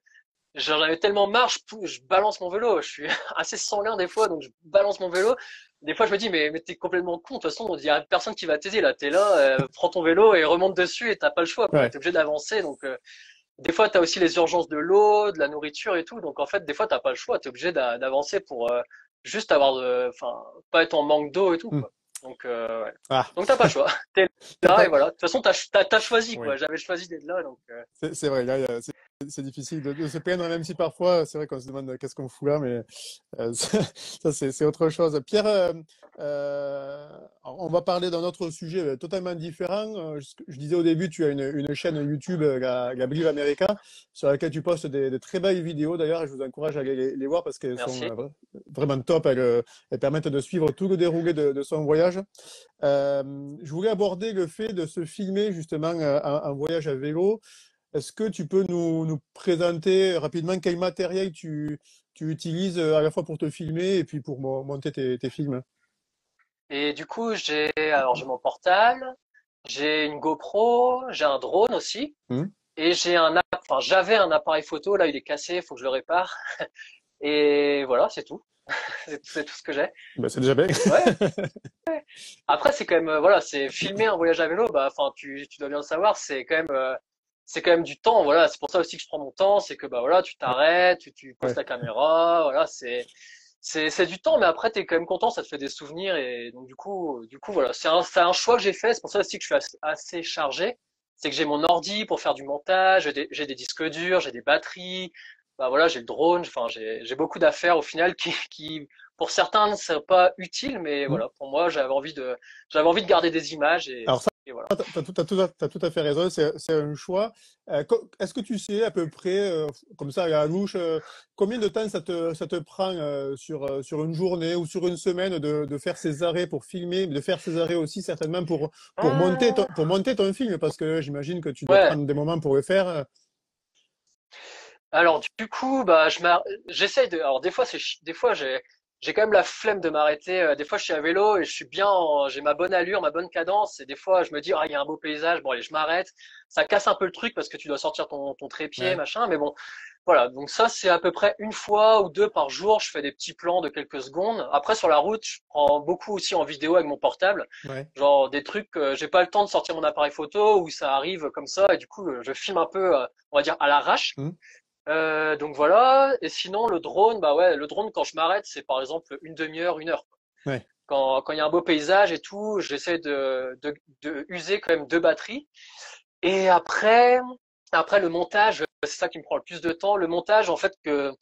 A: J'en avais tellement marre, je balance mon vélo. Je suis assez sanguin des fois, donc je balance mon vélo. Des fois, je me dis, mais t'es complètement con. De toute façon, il y a personne qui va t'aider là. T'es là, prends ton vélo et remonte dessus et t'as pas le choix, quoi.
B: ouais.
A: T'es obligé d'avancer. Donc, des fois, t'as aussi les urgences de l'eau, de la nourriture et tout. Donc, en fait, des fois, t'as pas le choix. T'es obligé d'avancer pour juste enfin, pas être en manque d'eau et tout,
B: Mm.
A: quoi. Donc, ouais.
B: Ah,
A: Donc, t'as pas le choix. T'es là et
B: t'as-
A: voilà. De toute façon, t'as choisi,
B: oui,
A: quoi. J'avais choisi d'être là, donc.
B: c'est vrai. Là, c'est difficile de se plaindre, même si parfois, c'est vrai qu'on se demande qu'est-ce qu'on fout là, mais ça, c'est autre chose. Pierre, on va parler d'un autre sujet totalement différent. Je disais au début, tu as une chaîne YouTube, la Believe America, sur laquelle tu postes des très belles vidéos. D'ailleurs, je vous encourage à aller les voir parce qu'elles sont
A: Merci.
B: vraiment top. Elles permettent de suivre tout le déroulé de son voyage. Je voulais aborder le fait de se filmer justement en voyage à vélo. Est-ce que tu peux nous présenter rapidement quel matériel tu utilises à la fois pour te filmer et puis pour monter tes films?
A: Et du coup, j'ai mon portable, j'ai une GoPro, j'ai un drone aussi,
B: Hmm.
A: et enfin, j'avais un appareil photo, là, il est cassé, il faut que je le répare. Et voilà, c'est tout. C'est tout ce que j'ai.
B: Ben, c'est déjà bien.
A: Ouais. Après, c'est quand même, voilà, c'est filmer un voyage à vélo, bah, enfin, tu dois bien le savoir, c'est quand même du temps, voilà. C'est pour ça aussi que je prends mon temps, c'est que, bah, voilà, tu t'arrêtes, tu poses
B: Ouais.
A: ta caméra, voilà, c'est du temps, mais après, t'es quand même content, ça te fait des souvenirs, et donc, du coup, voilà. C'est un choix que j'ai fait, c'est pour ça aussi que je suis assez chargé. C'est que j'ai mon ordi pour faire du montage, j'ai des disques durs, j'ai des batteries, bah, voilà, j'ai le drone, enfin, j'ai beaucoup d'affaires au final qui pour certains, ne serait pas utile, mais
B: Hmm.
A: voilà, pour moi, j'avais envie de garder des images
B: Alors ça,
A: et voilà.
B: t'as tout à fait raison, c'est un choix. Est-ce que tu sais à peu près, comme ça à la louche, combien de temps ça te prend sur une journée ou sur une semaine de faire ces arrêts pour filmer, de faire ces arrêts aussi certainement
A: Hum,
B: pour monter ton film, parce que j'imagine que tu dois
A: ouais.
B: prendre des moments pour le faire.
A: Alors du coup, bah j'essaye de. Alors des fois des fois j'ai quand même la flemme de m'arrêter. Des fois je suis à vélo et je suis j'ai ma bonne allure, ma bonne cadence. Et des fois je me dis ah il y a un beau paysage, bon allez je m'arrête. Ça casse un peu le truc parce que tu dois sortir ton trépied
B: Ouais.
A: machin. Mais bon voilà. Donc ça c'est à peu près une fois ou deux par jour. Je fais des petits plans de quelques secondes. Après sur la route je prends beaucoup aussi en vidéo avec mon portable.
B: Ouais.
A: Genre des trucs j'ai pas le temps de sortir mon appareil photo ou ça arrive comme ça et du coup je filme un peu on va dire à l'arrache.
B: Hmm.
A: Donc voilà. Et sinon, le drone, bah ouais, le drone, quand je m'arrête, c'est par exemple une demi-heure, une heure.
B: Ouais.
A: Quand il y a un beau paysage et tout, j'essaie de user quand même deux batteries. Et après le montage, c'est ça qui me prend le plus de temps. Le montage, en fait, que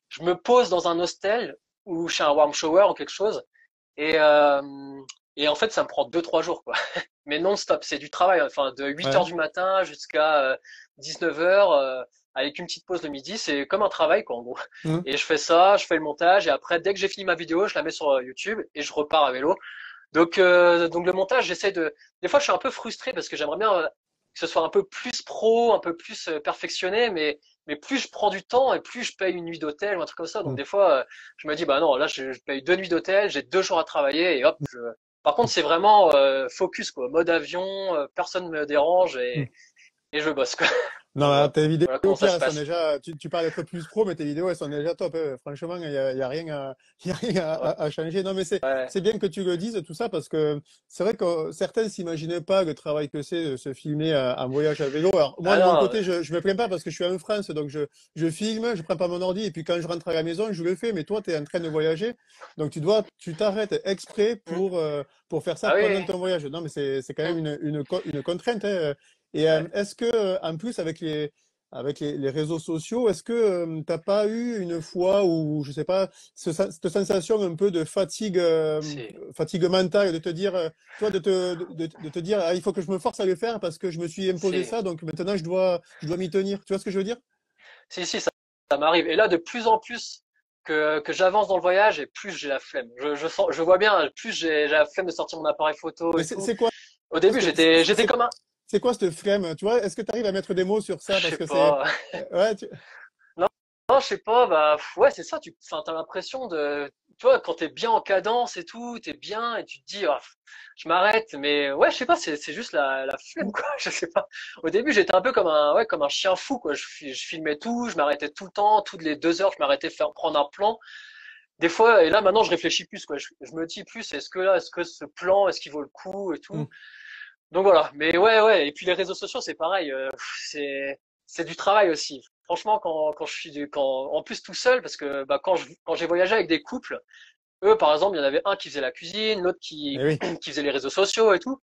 A: je me pose dans un hostel ou chez un warm shower ou quelque chose. Et, euh, et en fait, ça me prend 2, 3 jours, quoi. Mais non-stop, c'est du travail. Enfin, de 8 heures
B: Ouais.
A: du matin jusqu'à 19 heures, avec une petite pause le midi, c'est comme un travail, quoi, en gros.
B: Hmm.
A: Et je fais ça, je fais le montage, et après, dès que j'ai fini ma vidéo, je la mets sur YouTube et je repars à vélo. Donc le montage, Des fois, je suis un peu frustré parce que j'aimerais bien que ce soit un peu plus pro, un peu plus perfectionné, mais plus je prends du temps et plus je paye une nuit d'hôtel ou un truc comme ça. Donc
B: Hmm.
A: des fois, je me dis bah non, là je paye 2 nuits d'hôtel, j'ai 2 jours à travailler et hop. Par contre, c'est vraiment focus quoi, mode avion, personne me dérange
B: Hmm.
A: et je bosse quoi.
B: Non,
A: Donc
B: là,
A: voilà,
B: tes vidéos,
A: voilà comment ça
B: Pierre,
A: se
B: elles sont
A: passe.
B: déjà. Tu parles d'être plus pro, mais tes vidéos, elles sont déjà top. Franchement, il y a rien il y a rien à changer. Non, mais
A: Ouais.
B: c'est bien que tu le dises, tout ça, parce que c'est vrai que certains s'imaginaient pas le travail que c'est de se filmer en voyage à vélo. Alors, moi,
A: Ah
B: de mon
A: non,
B: côté, je me plains pas parce que je suis en France, donc je filme, je prends pas mon ordi, et puis quand je rentre à la maison, je le fais. Mais toi, tu es en train de voyager, donc tu t'arrêtes exprès
A: hmm.
B: pour faire ça
A: Ah oui,
B: pendant
A: oui.
B: ton voyage. Non, mais c'est quand même
A: Hmm.
B: une contrainte, hein. Et
A: Ouais.
B: est-ce que, en plus, avec les réseaux sociaux, est-ce que t'as pas eu une fois où, je sais pas, cette sensation un peu de
A: Si.
B: fatigue mentale, de te dire, tu vois, de te dire, ah, il faut que je me force à le faire parce que je me suis imposé
A: Si.
B: ça, donc maintenant je dois m'y tenir. Tu vois ce que je veux dire?
A: Si, ça m'arrive. Et là, de plus en plus que j'avance dans le voyage, et plus j'ai la flemme. Je vois bien, plus j'ai la flemme de sortir mon appareil photo
B: Mais
A: et tout.
B: c'est quoi,
A: Au début, j'étais comme un,
B: c'est quoi cette flemme? Tu vois, est-ce que tu arrives à mettre des mots sur ça?
A: je
B: Parce
A: sais
B: que c'est,
A: pas.
B: ouais,
A: Non, non, je sais pas, bah, ouais, c'est ça, enfin, t'as l'impression tu vois, quand t'es bien en cadence et tout, t'es bien, et tu te dis, ah, je m'arrête, mais ouais, je sais pas, c'est juste la flemme, quoi, je sais pas. Au début, j'étais un peu ouais, comme un chien fou, quoi, je filmais tout, je m'arrêtais tout le temps, toutes les 2 heures, je m'arrêtais prendre un plan. Des fois, et là, maintenant, je réfléchis plus, quoi, je me dis plus, est-ce que ce plan, est-ce qu'il vaut le coup et tout. Donc voilà, mais ouais, ouais. Et puis les réseaux sociaux, c'est pareil. C'est du travail aussi. Franchement, quand je suis en plus tout seul, parce que bah, quand j'ai voyagé avec des couples, eux, par exemple, il y en avait un qui faisait la cuisine, l'autre
B: eh oui.
A: qui faisait les réseaux sociaux et tout.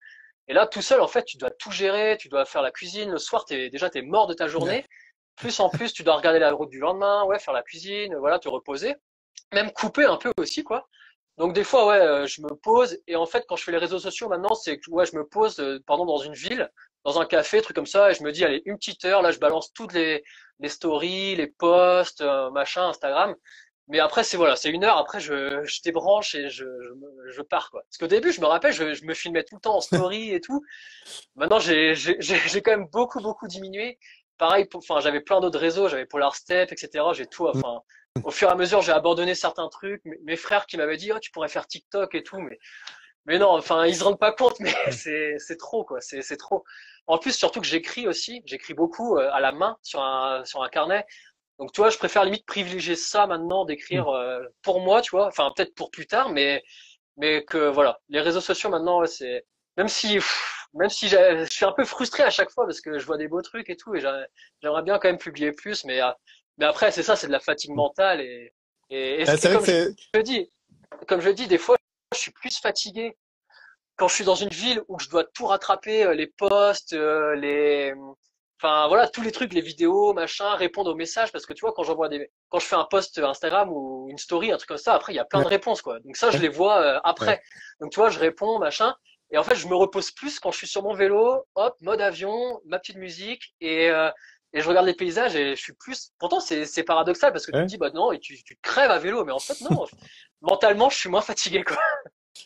A: Et là, tout seul, en fait, tu dois tout gérer, tu dois faire la cuisine. Le soir, t'es mort de ta
B: Ouais.
A: journée. plus en plus, tu dois regarder la route du lendemain, ouais, faire la cuisine, voilà, te reposer, même couper un peu aussi, quoi. Donc des fois, ouais, je me pose et en fait, quand je fais les réseaux sociaux maintenant, c'est que ouais, je me pose, pardon, dans une ville, dans un café, truc comme ça, et je me dis, allez, une petite heure, là, je balance toutes les stories, les posts, machin, Instagram. Mais après, c'est voilà, c'est une heure. Après, je débranche et je pars quoi. Parce qu'au début, je me rappelle, je me filmais tout le temps en story et tout. Maintenant, j'ai quand même beaucoup diminué. Pareil, enfin, j'avais plein d'autres réseaux, j'avais Polar Step, etc. J'ai tout, enfin, au fur et à mesure, j'ai abandonné certains trucs. Mes frères qui m'avaient dit, oh, tu pourrais faire TikTok et tout, mais non, enfin, ils se rendent pas compte, mais c'est trop, quoi, c'est trop. En plus, surtout que j'écris aussi, j'écris beaucoup à la main sur un carnet. Donc, tu vois, je préfère limite privilégier ça maintenant, d'écrire pour moi, tu vois, enfin, peut-être pour plus tard, mais que voilà, les réseaux sociaux maintenant, ouais, c'est même si je suis un peu frustré à chaque fois parce que je vois des beaux trucs et tout, et j'aimerais bien quand même publier plus, mais après, c'est ça, c'est de la fatigue mentale
B: C'est
A: et
B: vrai que c'est.
A: comme je dis, des fois, je suis plus fatigué quand je suis dans une ville où je dois tout rattraper, les posts, enfin voilà, tous les trucs, les vidéos, machin, répondre aux messages, parce que tu vois, quand je fais un post Instagram ou une story, un truc comme ça, après il y a plein
B: Ouais,
A: de réponses quoi. Donc ça, je
B: ouais,
A: les vois
B: ouais.
A: après. Donc tu vois, je réponds, machin, et en fait, je me repose plus quand je suis sur mon vélo, hop, mode avion, ma petite musique, et je regarde les paysages et je suis plus. Pourtant, c'est paradoxal parce que tu te
B: Ouais.
A: dis bah non, et tu crèves à vélo, mais en fait non. Mentalement, je suis moins fatigué quoi.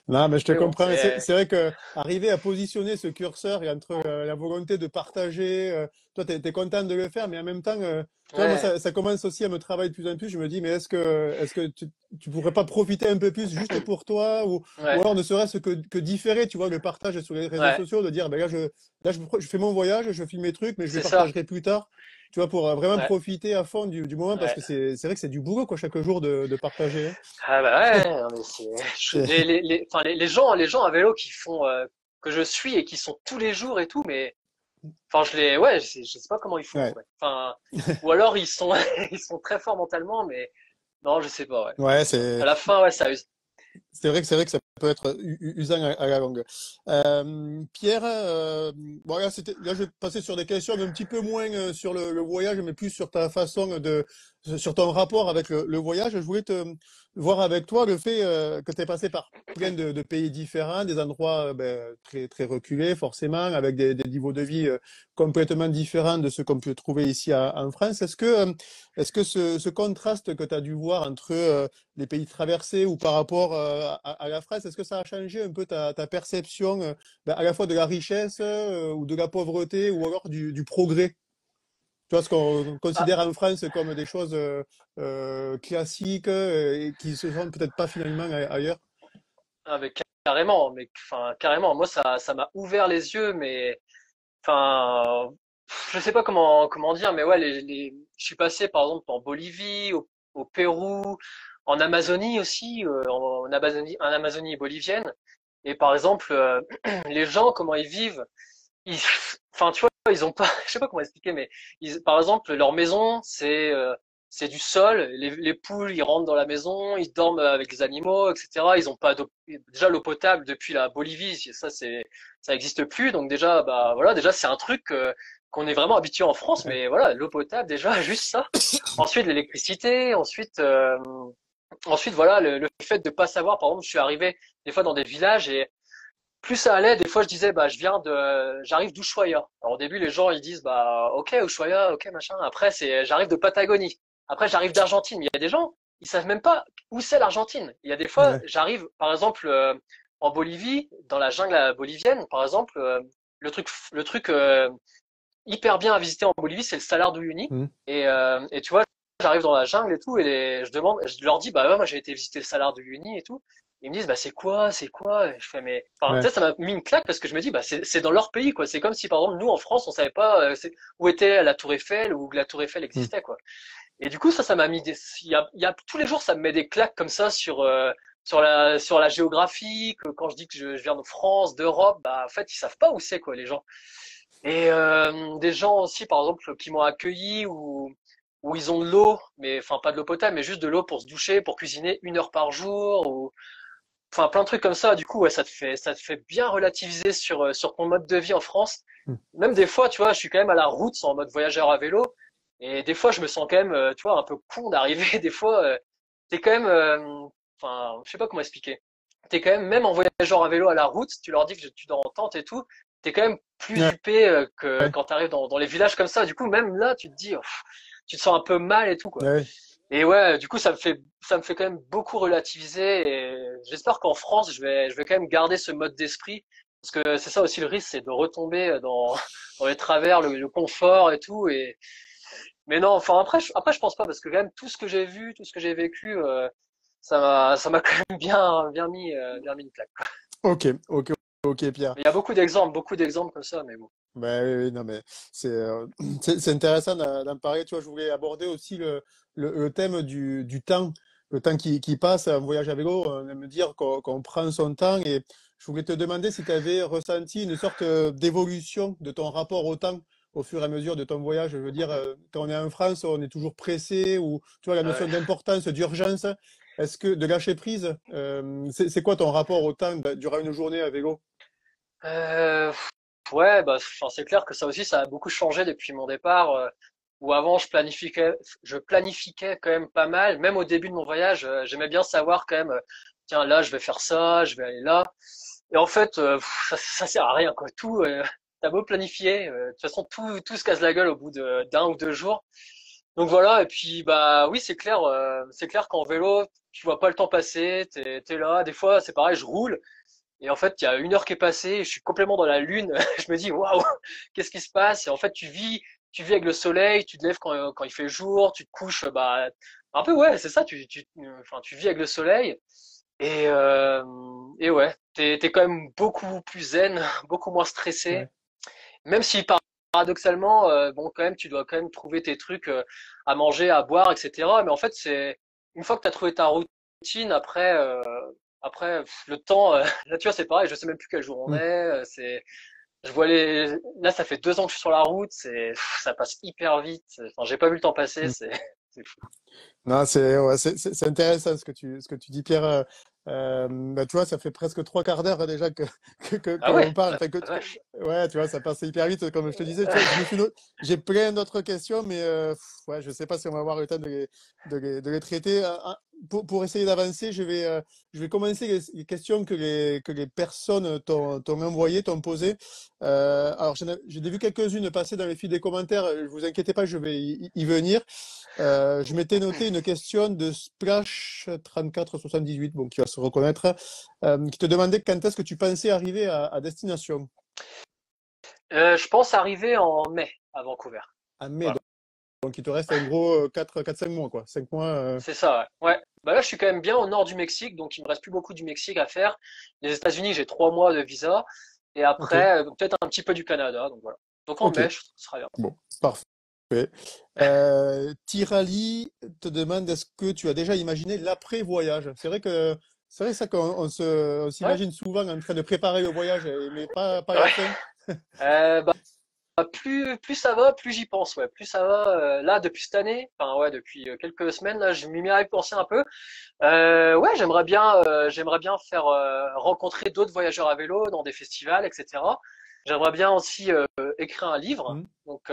B: Non, mais je te
A: Mais bon,
B: comprends. Mais c'est vrai que arriver à positionner ce curseur et entre la volonté de partager, toi, tu es content de le faire, mais en même temps, tu vois, moi,
A: ouais,
B: ça commence aussi à me travailler de plus en plus. Je me dis, mais est-ce que tu pourrais pas profiter un peu plus juste pour toi ou
A: ouais,
B: alors ne serait-ce que différer, tu vois, le partage sur les réseaux
A: ouais.
B: sociaux, de dire, ben je fais mon voyage, je filme mes trucs, mais je les
A: C'est ça.
B: partagerai plus tard. Tu vois, pour vraiment
A: Ouais,
B: profiter à fond du moment parce
A: ouais.
B: que c'est vrai que c'est du boulot, quoi, chaque jour de partager, hein.
A: Ah bah ouais, non, mais enfin, les gens à vélo qui font, que je suis et qui sont tous les jours et tout, mais, enfin, je sais pas comment ils font, en
B: Ouais.
A: vrai. Enfin, ou alors ils sont, ils sont très forts mentalement, mais non, je sais pas, ouais, je
B: Ouais,
A: sais pas. À la fin, ouais, ça use.
B: c'est vrai que ça peut être usant à la longue. Pierre, bon, là, je vais passer sur des questions un petit peu moins sur le voyage, mais plus sur ta façon sur ton rapport avec le voyage. Je voulais te voir avec toi le fait que tu es passé par plein de pays différents, des endroits ben, très reculés, forcément, avec des niveaux de vie complètement différents de ce qu'on peut trouver ici en France. Est-ce que ce contraste que tu as dû voir entre les pays traversés ou par rapport à la France, est-ce que ça a changé un peu ta perception ben, à la fois de la richesse ou de la pauvreté ou alors du progrès? Tu vois, ce qu'on
A: Ah,
B: considère en France comme des choses classiques et qui se sont peut-être pas finalement ailleurs.
A: ah, carrément, mais, enfin, carrément. Moi, ça m'a ouvert les yeux, mais, enfin, je sais pas comment dire, mais ouais, je suis passé, par exemple, en Bolivie, au Pérou, en Amazonie aussi, en Amazonie bolivienne. Et par exemple, les gens, comment ils vivent, ils, enfin, tu vois, ils ont pas, je sais pas comment expliquer, mais par exemple, leur maison, c'est du sol. Les poules, ils rentrent dans la maison, ils dorment avec les animaux, etc. Ils ont pas d'eau, déjà l'eau potable depuis la Bolivie, ça existe plus. Donc déjà, bah voilà, déjà c'est un truc qu'on est vraiment habitué en France,
B: Ouais.
A: mais voilà, l'eau potable, déjà, juste ça. Ensuite, l'électricité, ensuite, voilà, le fait de pas savoir, par exemple, je suis arrivé des fois dans des villages et plus ça allait, des fois je disais bah j'arrive d'Ushuaia. Alors au début les gens ils disent bah ok Ushuaia, ok machin. Après c'est j'arrive de Patagonie. Après j'arrive d'Argentine. Mais il y a des gens ils savent même pas où c'est l'Argentine. Il y a des fois
B: Ouais.
A: j'arrive par exemple en Bolivie, dans la jungle bolivienne par exemple, le truc hyper bien à visiter en Bolivie c'est le Salar de Uyuni.
B: Mhm.
A: Et tu vois j'arrive dans la jungle et tout et je leur dis bah ouais, moi j'ai été visiter le Salar de Uyuni et tout. Ils me disent bah c'est quoi? Et je fais mais enfin tu
B: Ouais.
A: sais ça m'a mis une claque parce que je me dis bah c'est dans leur pays quoi. C'est comme si par exemple nous en France on savait pas où était la Tour Eiffel ou que la Tour Eiffel
B: Mhm.
A: existait quoi. Et du coup ça m'a mis il y a tous les jours ça me met des claques comme ça sur la géographie que quand je dis que je viens de France, d'Europe, bah en fait ils savent pas où c'est quoi les gens. Et des gens aussi par exemple qui m'ont accueilli ou où ils ont de l'eau, mais enfin pas de l'eau potable, mais juste de l'eau pour se doucher, pour cuisiner 1 heure par jour, ou enfin plein de trucs comme ça. Du coup, ouais, ça te fait bien relativiser sur ton mode de vie en France.
B: Mhm.
A: Même des fois, tu vois, je suis quand même à la route en mode voyageur à vélo. Et des fois, je me sens quand même, tu vois, un peu con d'arriver. Des fois, t'es quand même, enfin, je sais pas comment expliquer. T'es quand même, même en voyageant à vélo à la route, tu leur dis que tu dors en tente et tout, t'es quand même plus
B: Ouais,
A: huppé que
B: ouais,
A: quand t'arrives dans les villages comme ça. Du coup, même là, tu te dis, oh, tu te sens un peu mal et tout, quoi.
B: ouais.
A: Et ouais, du coup, ça me fait quand même beaucoup relativiser. Et j'espère qu'en France, je vais quand même garder ce mode d'esprit, parce que c'est ça aussi le risque, c'est de retomber dans les travers, le confort et tout. Mais non, enfin après, je pense pas, parce que quand même tout ce que j'ai vu, tout ce que j'ai vécu, ça m'a quand même bien mis une claque, quoi.
B: Ok, ok, ok, Pierre.
A: Mais il y a beaucoup d'exemples comme ça, mais bon.
B: Ben oui, oui, non, mais c'est c'est intéressant d'en parler. Tu vois, je voulais aborder aussi le thème du temps, le temps qui passe en voyage à vélo. On aime dire qu'on prend son temps et je voulais te demander si tu avais ressenti une sorte d'évolution de ton rapport au temps au fur et à mesure de ton voyage. Je veux dire, quand on est en France, on est toujours pressé ou tu vois, la
A: Ouais.
B: notion d'importance, d'urgence. Est-ce que de lâcher prise, c'est quoi ton rapport au temps durant une journée à vélo?
A: Euh, ouais, bah, enfin, c'est clair que ça aussi, ça a beaucoup changé depuis mon départ. Où avant, je planifiquais quand même pas mal. Même au début de mon voyage, j'aimais bien savoir quand même, tiens, là, je vais faire ça, je vais aller là. Et en fait, ça sert à rien, quoi. Tout, t'as beau planifier, de toute façon, tout se casse la gueule au bout d'un ou deux jours. Donc voilà. Et puis, bah, oui, c'est clair qu'en vélo, tu vois pas le temps passer. T'es là. Des fois, c'est pareil, je roule. Et en fait, il y a une heure qui est passée, et je suis complètement dans la lune. Je me dis, waouh, qu'est-ce qui se passe? Et en fait, tu vis avec le soleil, tu te lèves quand il fait jour, tu te couches, bah, un peu, ouais, c'est ça, enfin, tu vis avec le soleil. Et ouais, t'es quand même beaucoup plus zen, beaucoup moins stressé.
B: Ouais.
A: Même si paradoxalement, bon, quand même, tu dois quand même trouver tes trucs à manger, à boire, etc. Mais en fait, c'est une fois que tu as trouvé ta routine, après le temps, là, tu vois, c'est pareil. Je sais même plus quel jour on est. Je vois là, ça fait 2 ans que je suis sur la route. Ça passe hyper vite. Enfin, j'ai pas vu le temps passer.
B: Mm.
A: C'est fou.
B: Non, c'est ouais, c'est intéressant ce que tu dis, Pierre. Bah, tu vois, ça fait presque trois quarts d'heure déjà que
A: Ah
B: l'on
A: ouais,
B: parle.
A: la
B: Enfin,
A: vache.
B: ouais, tu vois, ça passe hyper vite, comme je te disais. Tu vois, j'ai plein d'autres questions, mais ouais, je sais pas si on va avoir le temps de les traiter. Pour essayer d'avancer, je vais commencer les questions que les personnes t'ont envoyées, t'ont posées. Alors, j'ai vu quelques-unes passer dans les fils des commentaires. Vous inquiétez pas, je vais y venir. Je m'étais noté une question de Splash3478, bon, qui va se reconnaître, qui te demandait quand est-ce que tu pensais arriver à destination.
A: Je pense arriver en mai à Vancouver.
B: À mai,
A: Voilà.
B: donc il te reste un gros 4-5 mois, quoi. 5 mois.
A: C'est ça, ouais. Ouais. Bah là, je suis quand même bien au nord du Mexique, donc il me reste plus beaucoup du Mexique à faire. Les États-Unis, j'ai 3 mois de visa, et
B: Ok,
A: après, peut-être un petit peu du Canada, donc voilà. Donc en
B: ok,
A: mai, ce sera bien.
B: bon, parfait. Tirali te demande est-ce que tu as déjà imaginé l'après-voyage? C'est vrai ça qu'on
A: Ouais,
B: s'imagine souvent en train de préparer le voyage, mais pas la
A: ouais.
B: fin.
A: Plus ça va, plus j'y pense, ouais. Plus ça va. Là, depuis cette année, enfin ouais, depuis quelques semaines, là, je m'y mets à y penser un peu. Ouais, j'aimerais bien faire rencontrer d'autres voyageurs à vélo dans des festivals, etc. J'aimerais bien aussi écrire un livre.
B: Hmm.
A: Donc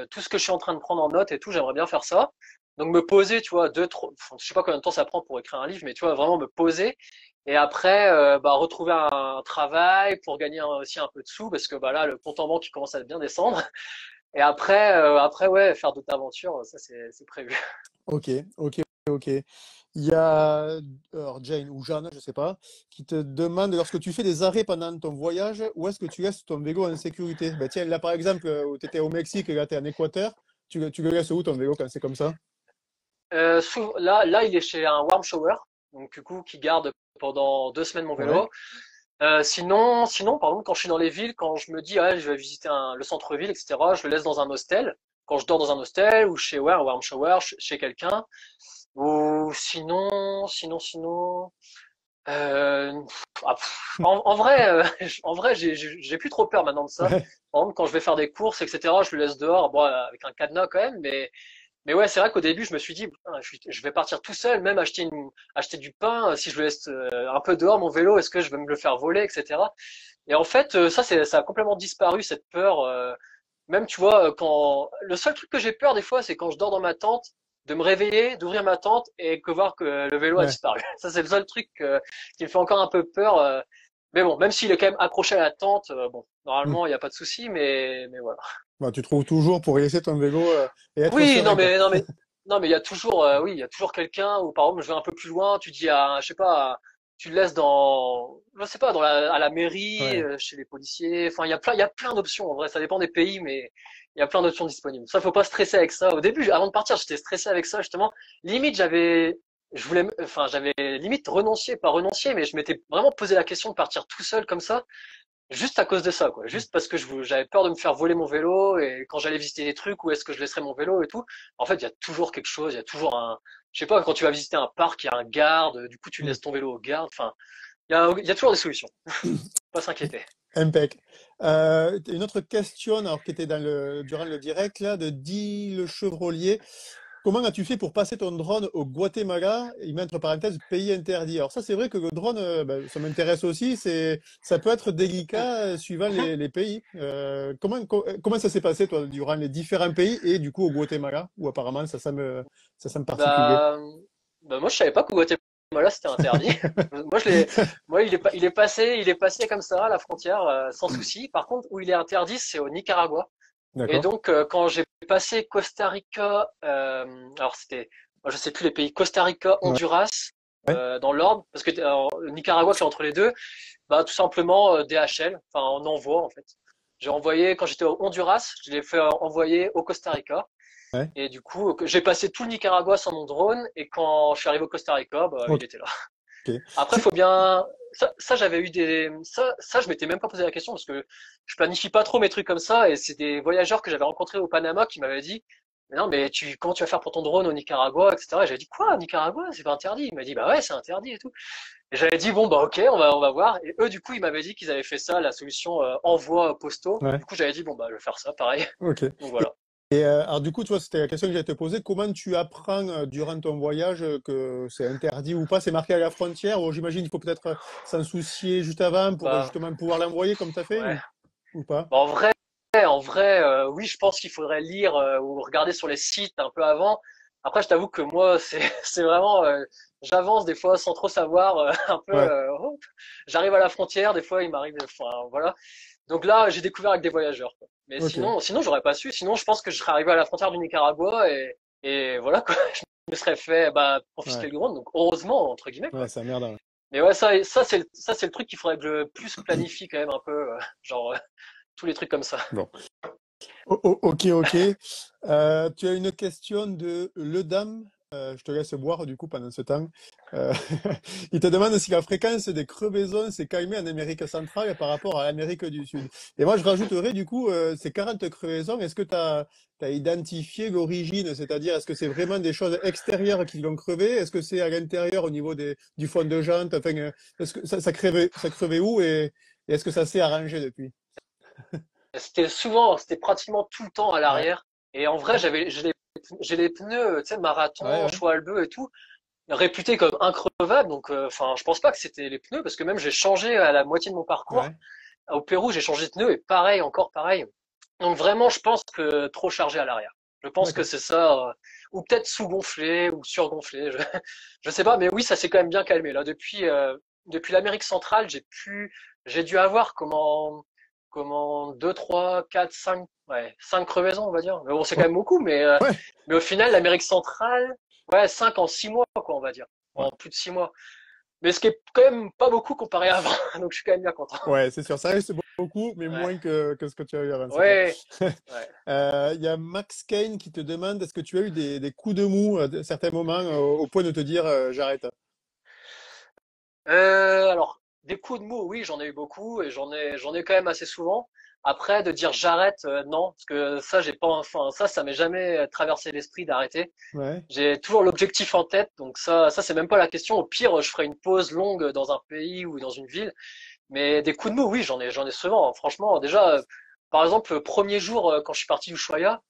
A: tout ce que je suis en train de prendre en note et tout, j'aimerais bien faire ça. Donc me poser, tu vois, enfin, je sais pas combien de temps ça prend pour écrire un livre, mais tu vois, vraiment me poser. Et après, bah, retrouver un travail pour gagner aussi un peu de sous, parce que bah là, le compte en banque il commence à bien descendre. Et après, ouais, faire d'autres aventures, ça c'est prévu.
B: Ok, ok, ok. Il y a alors Jane ou Jeanne, je sais pas, qui te demande lorsque tu fais des arrêts pendant ton voyage, où est-ce que tu laisses ton vélo en sécurité? Ben tiens, là par exemple, où tu étais au Mexique et là tu es en Équateur, tu le laisses où ton vélo quand c'est comme ça?
A: Là, il est chez un warm shower, donc du coup, qui garde pendant 2 semaines mon
B: Ouais,
A: vélo. Sinon, par exemple, quand je suis dans les villes, quand je me dis, ah, je vais visiter le centre-ville, etc., je le laisse dans un hostel. Quand je dors dans un hostel ou chez ouais, un warm shower, chez quelqu'un. Ou sinon, en vrai, en vrai, j'ai plus trop peur maintenant de ça.
B: ouais,
A: Par exemple, quand je vais faire des courses, etc., je le laisse dehors, bon, avec un cadenas quand même, mais ouais, c'est vrai qu'au début, je me suis dit, putain, je vais partir tout seul, même acheter du pain, si je le laisse un peu dehors, mon vélo, est-ce que je vais me le faire voler, etc. Et en fait, ça a complètement disparu, cette peur. même, tu vois, quand le seul truc que j'ai peur des fois, c'est quand je dors dans ma tente, de me réveiller, d'ouvrir ma tente et que voir que le vélo a
B: Ouais.
A: disparu. Ça, c'est le seul truc qui me fait encore un peu peur. Mais bon, même s'il est quand même accroché à la tente, bon,
B: Hmm.
A: normalement, il n'y a pas de souci, mais voilà.
B: Bah, tu trouves toujours pour y laisser ton vélo et être
A: Oui,
B: serein, quoi.
A: non, mais il y a toujours, oui, il y a toujours quelqu'un où, par exemple, je vais un peu plus loin, tu dis à, je sais pas, tu le laisses dans, je sais pas, à la mairie,
B: Ouais.
A: chez les policiers. Enfin, il y a plein d'options. En vrai, ça dépend des pays, mais il y a plein d'options disponibles. Ça, faut pas stresser avec ça. Au début, avant de partir, j'étais stressé avec ça, justement. Limite, j'avais limite renoncé, pas renoncé, mais je m'étais vraiment posé la question de partir tout seul comme ça. Juste à cause de ça, quoi. Juste parce que j'avais peur de me faire voler mon vélo et quand j'allais visiter des trucs, où est-ce que je laisserais mon vélo et tout. En fait, il y a toujours quelque chose, il y a toujours je sais pas, quand tu vas visiter un parc, il y a un garde, du coup, tu
B: Hmm.
A: laisses ton vélo au garde. Enfin, il y a toujours des solutions. Pas s'inquiéter.
B: Impec. Une autre question, alors qui était durant le direct là, de Guy le Chevrolier. Comment as-tu fait pour passer ton drone au Guatemala? Il met entre parenthèses pays interdit. Alors ça, c'est vrai que le drone, ben, ça m'intéresse aussi. Ça peut être délicat suivant les pays. Comment ça s'est passé toi durant les différents pays et du coup au Guatemala où apparemment ça semble particulier.
A: Bah, moi, je savais pas qu'au Guatemala, c'était interdit. Moi, il est passé comme ça à la frontière, sans souci. Par contre, où il est interdit, c'est au Nicaragua. Et
B: D'accord?
A: donc, quand j'ai passé Costa Rica, alors moi, je sais plus les pays, Costa Rica,
B: Ouais.
A: Honduras,
B: Ouais.
A: dans l'ordre, parce que alors, le Nicaragua qui est entre les deux, bah tout simplement DHL, enfin on envoie en fait. J'ai envoyé quand j'étais au Honduras, je l'ai fait envoyer au Costa Rica,
B: Ouais.
A: et du coup j'ai passé tout le Nicaragua sans mon drone, et quand je suis arrivé au Costa Rica, bah
B: Ok.
A: il était là.
B: Ok.
A: Après,
B: Tu...
A: faut bien. Ça, j'avais eu ça, je m'étais même pas posé la question parce que je planifie pas trop mes trucs comme ça. Et c'est des voyageurs que j'avais rencontrés au Panama qui m'avaient dit, mais non, mais comment tu vas faire pour ton drone au Nicaragua, etc. Et j'avais dit, quoi, Nicaragua, c'est pas interdit. Il m'a dit, bah ouais, c'est interdit et tout. Et j'avais dit, bon, bah ok, on va voir. Et eux, du coup, ils m'avaient dit qu'ils avaient fait ça, la solution envoi postaux.
B: Ouais.
A: Du coup, j'avais dit, bon, bah, je vais faire ça, pareil.
B: Ok.
A: Donc voilà.
B: Alors du coup, tu vois, c'était la question que j'allais te poser. Comment tu apprends durant ton voyage que c'est interdit ou pas? C'est marqué à la frontière ou j'imagine qu'il faut peut-être s'en soucier juste avant pour
A: Bah,
B: justement pouvoir l'envoyer comme tu as fait
A: ouais.
B: ou pas?
A: Bah, en vrai, oui, je pense qu'il faudrait lire ou regarder sur les sites un peu avant. Après, je t'avoue que moi, c'est vraiment, j'avance des fois sans trop savoir, un peu.
B: Ouais,
A: Hop, j'arrive à la frontière, des fois, il m'arrive, enfin, voilà. Donc là, j'ai découvert avec des voyageurs, quoi. Mais
B: ok.
A: sinon, j'aurais pas su. Sinon, je pense que je serais arrivé à la frontière du Nicaragua et voilà, quoi. Je me serais fait, bah, confisquer
B: Ouais,
A: le drone. Donc heureusement, entre guillemets,
B: ouais,
A: quoi.
B: c'est merde.
A: Mais ouais, ça, c'est le truc qu'il faudrait que je plus planifie quand même un peu, genre, tous les trucs comme ça.
B: Bon. Ok, ok. Tu as une question de Le Dame. Je te laisse boire du coup pendant ce temps. Euh, il te demande si la fréquence des crevaisons s'est calmée en Amérique centrale par rapport à l'Amérique du Sud. Et moi, je rajouterais du coup ces 40 crevaisons. Est-ce que tu as identifié l'origine? C'est-à-dire, est-ce que c'est vraiment des choses extérieures qui l'ont crevé? Est-ce que c'est à l'intérieur au niveau du fond de jante? Enfin, est-ce que ça crevait où et est-ce que ça s'est arrangé depuis?
A: C'était pratiquement tout le temps à
B: Ouais,
A: l'arrière. Et en vrai, j'ai les pneus, tu sais,
B: ouais,
A: marathon,
B: ouais.
A: Schwalbe et tout, réputés comme increvables. Donc, enfin, je pense pas que c'était les pneus parce que même j'ai changé à la moitié de mon parcours.
B: Ouais.
A: Au Pérou, j'ai changé de pneus et pareil, encore pareil. Donc vraiment, je pense que trop chargé à l'arrière. Je pense que
B: D'accord.
A: c'est ça, ou peut-être sous-gonflé ou surgonflé. Je sais pas, mais oui, ça s'est quand même bien calmé. Là, depuis l'Amérique centrale, j'ai dû avoir comment 2, 3, 4, 5, ouais, 5 crevaisons, on va dire. Mais bon, c'est quand même beaucoup,
B: Ouais.
A: mais au final, l'Amérique centrale, ouais, 5 en 6 mois, quoi, on va dire.
B: Ouais,
A: En plus de 6 mois. Mais ce qui est quand même pas beaucoup comparé à avant. Donc je suis quand même bien content.
B: ouais, c'est sûr. Ça reste beaucoup, mais
A: Ouais.
B: moins que ce que tu as eu avant, c'est clair.
A: Ouais. Ouais.
B: Il y a Max Kane qui te demande est-ce que tu as eu des coups de mou à certains moments au point de te dire j'arrête.
A: Alors, des coups de mou, oui, j'en ai eu beaucoup et j'en ai quand même assez souvent. Après, de dire j'arrête, non, parce que ça, j'ai pas, enfin, ça m'est jamais traversé l'esprit d'arrêter.
B: Ouais,
A: J'ai toujours l'objectif en tête, donc ça, c'est même pas la question. Au pire, je ferai une pause longue dans un pays ou dans une ville. Mais des coups de mou, oui, j'en ai souvent, hein. Franchement, déjà, par exemple, le premier jour, quand je suis parti d'Ushuaïa,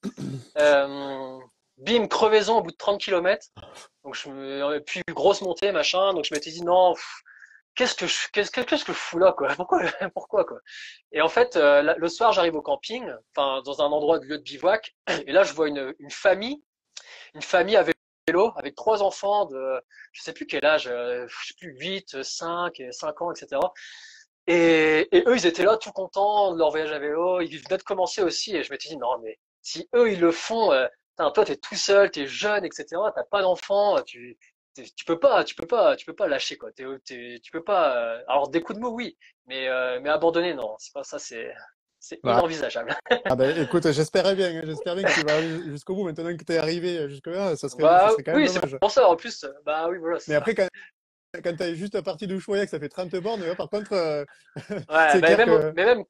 A: euh, bim, crevaison au bout de 30 kilomètres. Donc puis grosse montée, machin. Donc je m'étais dit non. qu'est-ce que je fous là, quoi? Pourquoi, pourquoi, quoi? Et en fait, le soir, j'arrive au camping, enfin, dans un endroit de lieu de bivouac, et là, je vois une famille à vélo, avec trois enfants de, je sais plus quel âge, je sais plus, 8, 5, et 5 ans, etc. Et eux, ils étaient là tout contents de leur voyage à vélo. Ils venaient de commencer aussi. Et je m'étais dit, non, mais si eux, ils le font, putain, toi, t'es tout seul, t'es jeune, etc. T'as pas d'enfant, tu peux pas lâcher, quoi. Tu peux pas, alors, des coups de mou, oui. Mais abandonner, non. C'est pas ça, c'est
B: Bah,
A: inenvisageable.
B: ah ben, écoute, j'espérais bien, hein, j'espère bien que tu vas aller jusqu'au bout. Maintenant que tu es arrivé jusque-là, ça
A: Bah,
B: serait quand même
A: oui, c'est
B: dommage.
A: pour ça. En plus, bah oui, voilà, c'est
B: Mais
A: ça.
B: après, quand tu es juste parti d'Ushuaïa, que ça fait 30 bornes, là, par contre,
A: Ouais,
B: c'est
A: bah,
B: clair que.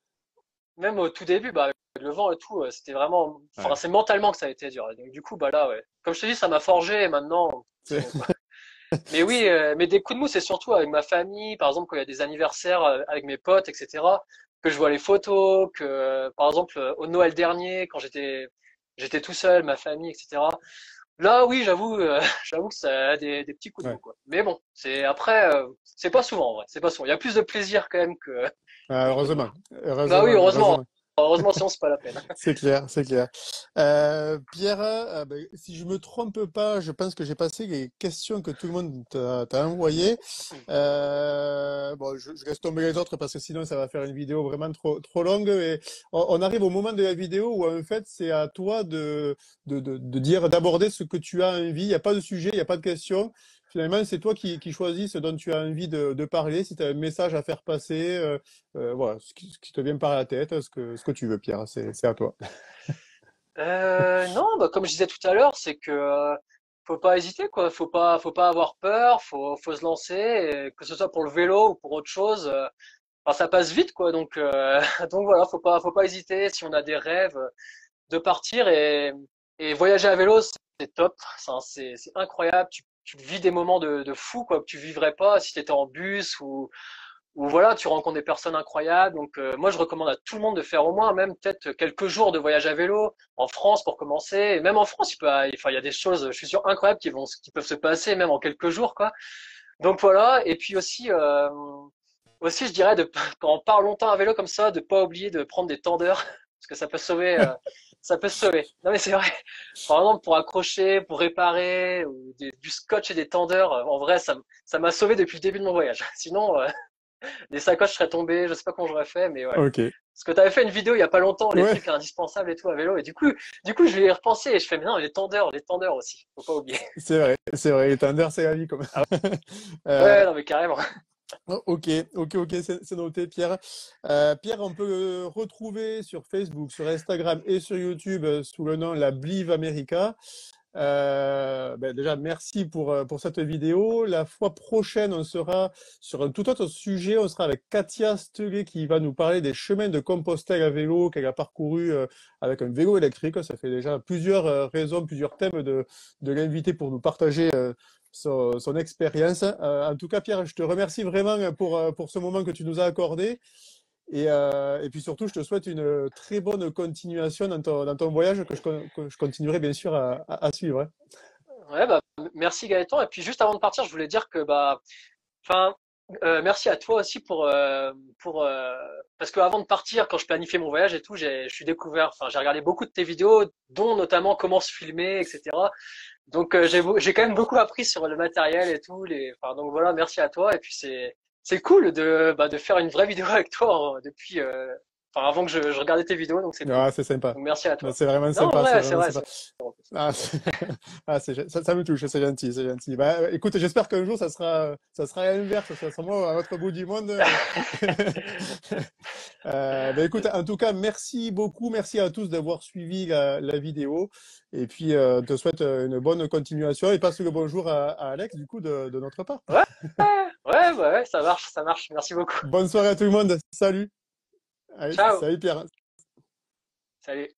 A: même au tout début, bah, avec le vent et tout, c'était vraiment, enfin,
B: Ouais,
A: c'est mentalement que ça a été dur. Et donc, du coup, bah là, ouais. Comme je te dis, ça m'a forgé et maintenant, c'est
B: c'est
A: bon, quoi. Mais oui, mais des coups de mou, c'est surtout avec ma famille, par exemple, quand il y a des anniversaires avec mes potes, etc., que je vois les photos, que, par exemple, au Noël dernier, quand j'étais tout seul, ma famille, etc. Là, oui, j'avoue, j'avoue que ça a des petits coups de
B: ouais.
A: mou, quoi. Mais bon, c'est après, c'est pas souvent, en vrai, c'est pas souvent. Il y a plus de plaisir quand même que de coups de mou.
B: Heureusement,
A: Bah oui,
B: heureusement,
A: heureusement,
B: heureusement.
A: heureusement, sinon c'est pas la peine.
B: C'est clair, c'est clair. Pierre, ben, si je me trompe pas, je pense que j'ai passé les questions que tout le monde t'a envoyées. Bon, je laisse tomber les autres parce que sinon ça va faire une vidéo vraiment trop longue. Et on arrive au moment de la vidéo où en fait c'est à toi de dire, d'aborder ce que tu as envie. Il n'y a pas de sujet, il n'y a pas de question. Finalement, c'est toi qui choisis ce dont tu as envie de parler. Si tu as un message à faire passer, voilà, ce qui te vient par la tête, ce que tu veux, Pierre, c'est à toi.
A: Non, bah comme je disais tout à l'heure, c'est que faut pas hésiter, quoi. Faut pas avoir peur. Faut se lancer, et que ce soit pour le vélo ou pour autre chose. Enfin, ça passe vite, quoi. Donc, donc voilà, faut pas hésiter. Si on a des rêves, de partir et voyager à vélo, c'est top. Enfin, c'est incroyable. Tu vis des moments de fou, quoi, que tu vivrais pas si tu étais en bus ou voilà, tu rencontres des personnes incroyables. Donc, moi, je recommande à tout le monde de faire au moins même peut-être quelques jours de voyage à vélo en France pour commencer. Et même en France, enfin, il y a des choses, je suis sûr, incroyables qui peuvent se passer même en quelques jours, quoi. Donc voilà. Et puis aussi, aussi, je dirais quand on part longtemps à vélo comme ça, de pas oublier de prendre des tendeurs parce que ça peut se sauver. Non mais c'est vrai. Par exemple, pour accrocher, pour réparer, ou du scotch et des tendeurs, en vrai, ça m'a sauvé depuis le début de mon voyage. Sinon, les sacoches seraient tombées, je sais pas comment j'aurais fait, mais ouais.
B: Ok.
A: Parce que tu avais fait une vidéo il y a pas longtemps, les
B: Ouais,
A: trucs indispensables et tout à vélo, et du coup, je vais y repenser et je fais, mais non, les tendeurs aussi, faut pas oublier.
B: c'est vrai, c'est vrai. Les tenders, c'est la vie, comme.
A: Ah
B: Euh,
A: ouais, non mais carrément.
B: ok, ok, c'est noté, Pierre. Pierre, on peut retrouver sur Facebook, sur Instagram et sur YouTube sous le nom La Blive America. Ben déjà, merci pour cette vidéo. La fois prochaine, on sera sur un tout autre sujet. On sera avec Katia Stelet qui va nous parler des chemins de Compostelle à vélo qu'elle a parcouru avec un vélo électrique. Ça fait déjà plusieurs raisons, plusieurs thèmes de l'inviter pour nous partager son expérience. En tout cas, Pierre, je te remercie vraiment pour ce moment que tu nous as accordé. Et puis surtout, je te souhaite une très bonne continuation dans ton voyage que je continuerai bien sûr à suivre, hein.
A: Ouais, bah, merci Gaëtan. Et puis juste avant de partir, je voulais dire que bah, enfin, merci à toi aussi pour parce que avant de partir, quand je planifiais mon voyage et tout, je suis découvert, enfin, j'ai regardé beaucoup de tes vidéos, dont notamment comment se filmer, etc. Donc j'ai quand même beaucoup appris sur le matériel et tout. Enfin, donc voilà, merci à toi. Et puis c'est cool de faire une vraie vidéo avec toi depuis, enfin, avant que je regardais tes vidéos, donc c'est cool.
B: Ah, c'est sympa.
A: Donc merci à
B: Non,
A: toi.
B: c'est vraiment
A: Non,
B: sympa, c'est
A: c'est
B: vraiment
A: vrai,
B: sympa.
A: c'est vrai.
B: Ah, ça me touche, c'est gentil, c'est gentil. Bah, écoute, j'espère qu'un jour ça sera l'inverse, ça sera moi à l'autre bout du monde. Bah, écoute, en tout cas, merci beaucoup, merci à tous d'avoir suivi la vidéo. Et puis, on te souhaite une bonne continuation et passe le bonjour à Alex, du coup, de notre part.
A: Ouais, ouais, ça marche, ça marche. Merci beaucoup.
B: Bonne soirée à tout le monde. Salut. Allez,
A: Ciao.
B: salut Pierre.
A: Salut.